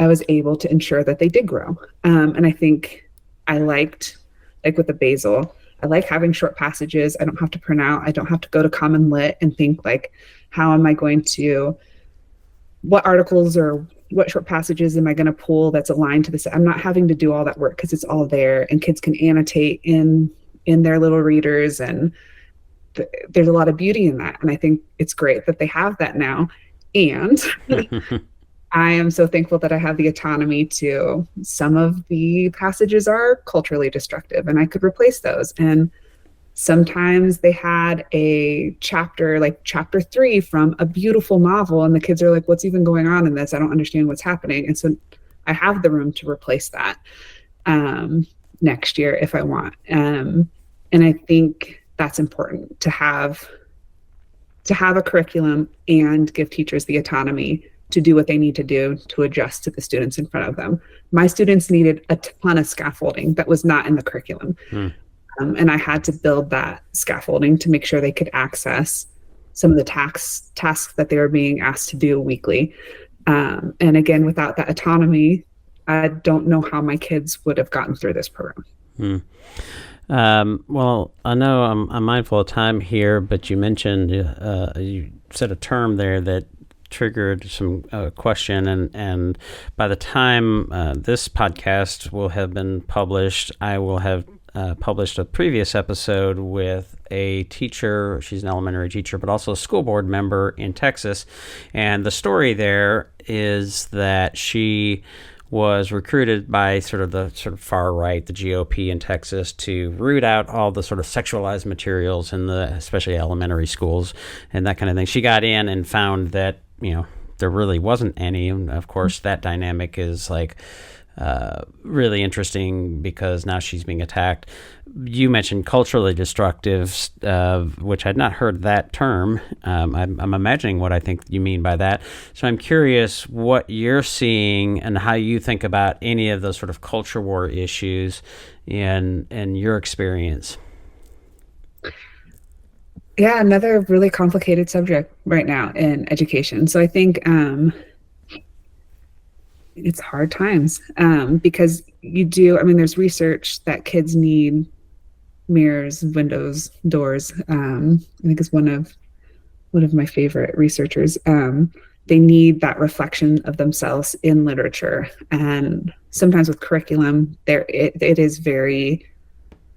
was able to ensure that they did grow. And I think I liked, like with the basal, I like having short passages. I don't have to print out. I don't have to go to Common Lit and think like, how am I going to, what articles or what short passages am I going to pull that's aligned to this? I'm not having to do all that work because it's all there, and kids can annotate in their little readers, and there's a lot of beauty in that. And I think it's great that they have that now. And I am so thankful that I have the autonomy to, some of the passages are culturally destructive and I could replace those. And sometimes they had a chapter, like chapter 3 from a beautiful novel, and the kids are like, what's even going on in this? I don't understand what's happening. And so I have the room to replace that next year if I want. And I think that's important to have a curriculum and give teachers the autonomy to do what they need to do to adjust to the students in front of them. My students needed a ton of scaffolding that was not in the curriculum. And I had to build that scaffolding to make sure they could access some of the tasks that they were being asked to do weekly. And again, without that autonomy, I don't know how my kids would have gotten through this program. Well, I know I'm mindful of time here, but you mentioned, you said a term there that triggered some question, and by the time this podcast will have been published, I will have published a previous episode with a teacher. She's an elementary teacher, but also a school board member in Texas. And the story there is that she was recruited by sort of far right, the GOP in Texas, to root out all the sort of sexualized materials in the, especially elementary schools and that kind of thing. She got in and found that, there really wasn't any. And of course, that dynamic is like really interesting because now she's being attacked. You mentioned culturally destructive, which I'd not heard that term. I'm imagining what I think you mean by that. So I'm curious what you're seeing and how you think about any of those sort of culture war issues in your experience. Yeah, another really complicated subject right now in education. So I think it's hard times because there's research that kids need mirrors, windows, doors. I think it's one of my favorite researchers. They need that reflection of themselves in literature. And sometimes with curriculum, it is very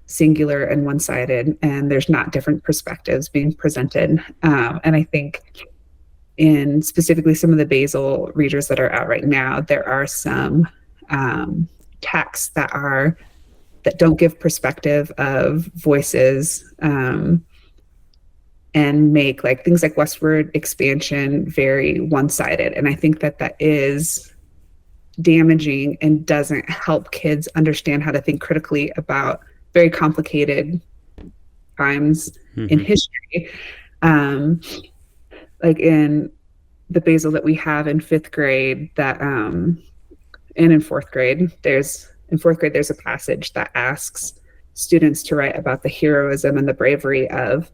singular and one-sided, and there's not different perspectives being presented. And I think in specifically some of the basal readers that are out right now, there are some texts that don't give perspective of voices, and make like things like westward expansion very one-sided. And I think that is damaging and doesn't help kids understand how to think critically about very complicated times in history. Like in the Basil that we have in fifth grade that and in fourth grade, there's a passage that asks students to write about the heroism and the bravery of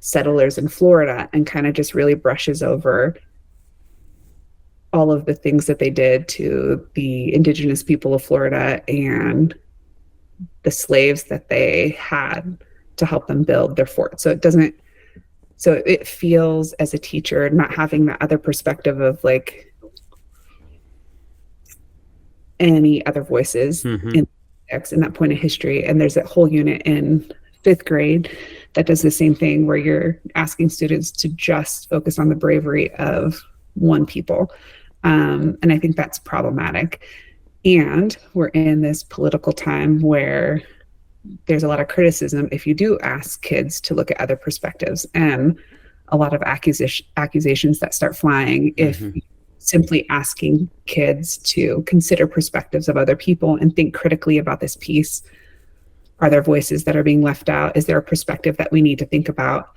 settlers in Florida, and kind of just really brushes over all of the things that they did to the indigenous people of Florida and the slaves that they had to help them build their fort. So it feels, as a teacher, not having that other perspective of like any other voices in that point of history. And there's that whole unit in fifth grade that does the same thing, where you're asking students to just focus on the bravery of one people. And I think that's problematic. And we're in this political time where there's a lot of criticism if you do ask kids to look at other perspectives, and a lot of accusations that start flying if simply asking kids to consider perspectives of other people and think critically about this piece. Are there voices that are being left out? Is there a perspective that we need to think about?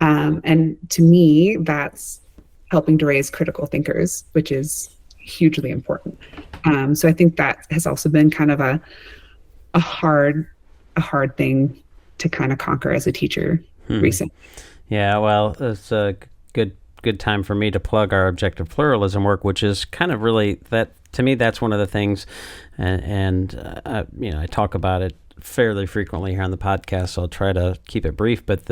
And to me, that's helping to raise critical thinkers, which is hugely important. So I think that has also been kind of a hard thing to kind of conquer as a teacher recently. Yeah, well, it's a good time for me to plug our objective pluralism work, which is kind of really, that to me, that's one of the things, and I talk about it fairly frequently here on the podcast, so I'll try to keep it brief. But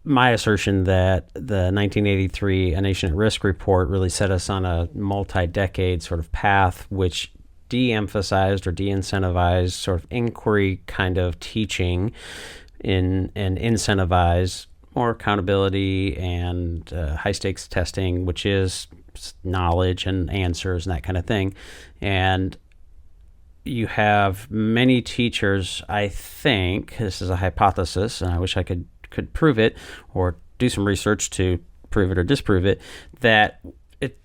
my assertion that the 1983 A Nation at Risk report really set us on a multi-decade sort of path, which de-emphasized or de-incentivized sort of inquiry kind of teaching and incentivized more accountability and high-stakes testing, which is knowledge and answers and that kind of thing. And you have many teachers, I think, this is a hypothesis, and I wish I could prove it or do some research to prove it or disprove it, that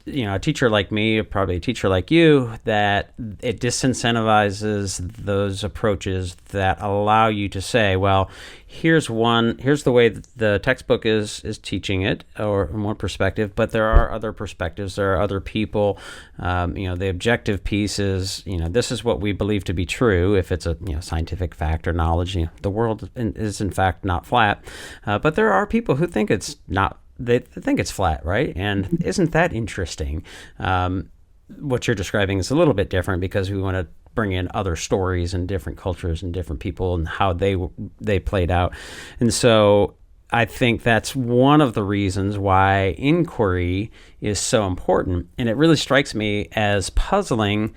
a teacher like me, probably a teacher like you, that it disincentivizes those approaches that allow you to say, well, here's the way that the textbook is teaching it, or in one perspective, but there are other perspectives, there are other people. The objective piece is, this is what we believe to be true, if it's a scientific fact or knowledge. The world is in fact not flat, but there are people who think it's not. They think it's flat, right? And isn't that interesting? What you're describing is a little bit different, because we want to bring in other stories and different cultures and different people and how they played out. And so I think that's one of the reasons why inquiry is so important. And it really strikes me as puzzling,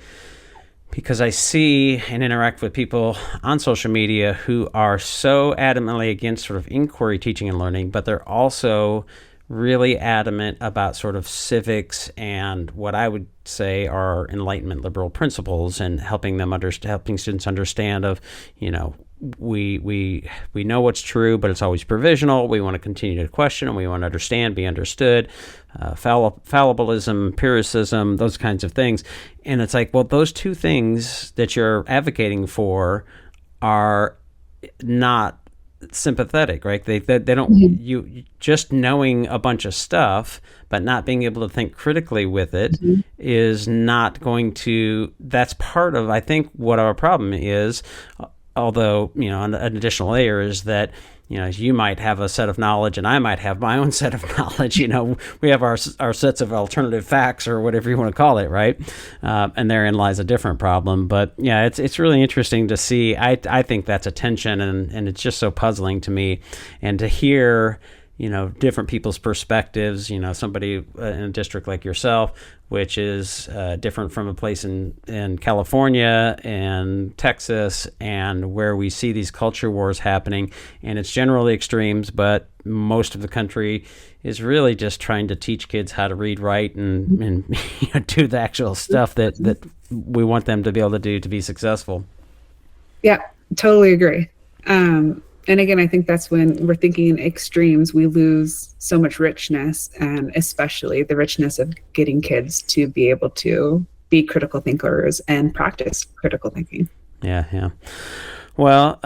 because I see and interact with people on social media who are so adamantly against sort of inquiry teaching and learning, but they're also really adamant about sort of civics and what I would say are Enlightenment liberal principles, and helping students understand of, we know what's true, but it's always provisional. We want to continue to question, and we want to understand, be understood, fallibilism, empiricism, those kinds of things. And it's like, well, those two things that you're advocating for are not sympathetic, right? They don't, you just knowing a bunch of stuff but not being able to think critically with it is not going to, that's part of, I think, what our problem is. Although, an additional layer is that, you might have a set of knowledge and I might have my own set of knowledge. We have our sets of alternative facts, or whatever you want to call it, right? And therein lies a different problem. But yeah, it's really interesting to see. I think that's a tension, and it's just so puzzling to me. And to hear, different people's perspectives, somebody in a district like yourself, which is different from a place in California and Texas, and where we see these culture wars happening. And it's generally extremes, but most of the country is really just trying to teach kids how to read, write, and do the actual stuff that we want them to be able to do to be successful. Yeah, totally agree. And again, I think that's when we're thinking in extremes, we lose so much richness, and especially the richness of getting kids to be able to be critical thinkers and practice critical thinking. Yeah. Well,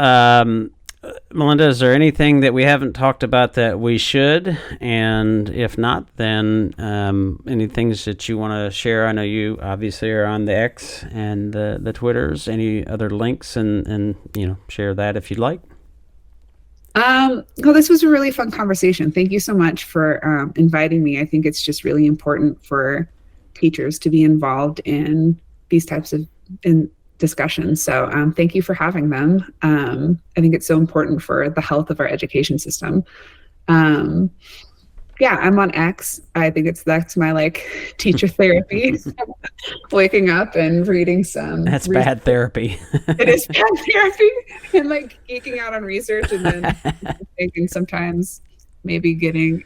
Melinda, is there anything that we haven't talked about that we should? And if not, then any things that you want to share? I know you obviously are on the X and the Twitters. Any other links and share that if you'd like. Well, this was a really fun conversation. Thank you so much for inviting me. I think it's just really important for teachers to be involved in these types of discussions. So thank you for having them. I think it's so important for the health of our education system. Yeah, I'm on X. I think that's my teacher therapy. Waking up and reading some. That's bad therapy. It is bad therapy, and geeking out on research, and then thinking sometimes maybe getting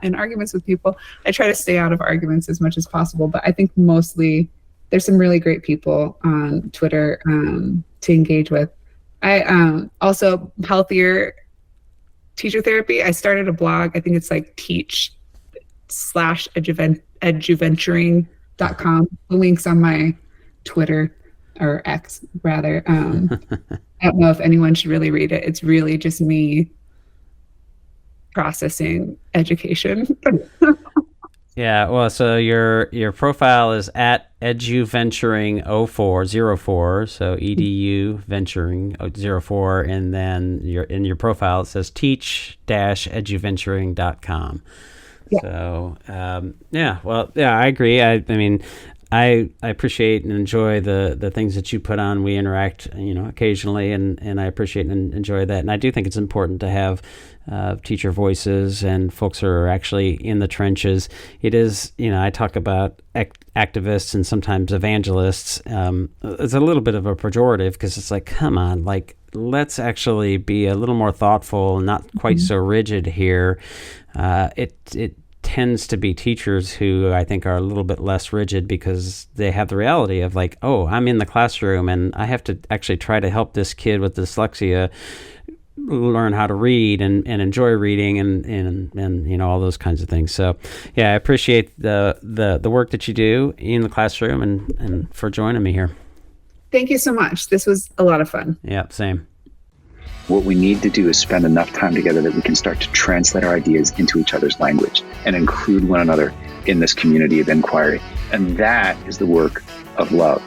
in arguments with people. I try to stay out of arguments as much as possible, but I think mostly there's some really great people on Twitter to engage with. I also healthier teacher therapy. I started a blog. I think it's teach/edjuventuring.com. The link's on my Twitter, or X rather. I don't know if anyone should really read it. It's really just me processing education. Yeah, well, so your profile is at eduventuring04, so edu venturing 04, and then in your profile it says teach-eduventuring.com. Yeah. So I agree. I mean, I appreciate and enjoy the things that you put on. We interact, occasionally, and I appreciate and enjoy that. And I do think it's important to have teacher voices and folks who are actually in the trenches. It is, I talk about activists and sometimes evangelists. It's a little bit of a pejorative because it's come on, let's actually be a little more thoughtful and not quite so rigid here. It tends to be teachers who I think are a little bit less rigid because they have the reality of I'm in the classroom and I have to actually try to help this kid with dyslexia learn how to read and enjoy reading and all those kinds of things. So yeah, I appreciate the work that you do in the classroom and for joining me here. Thank you so much. This was a lot of fun. Yeah, same. What we need to do is spend enough time together that we can start to translate our ideas into each other's language and include one another in this community of inquiry. And that is the work of love.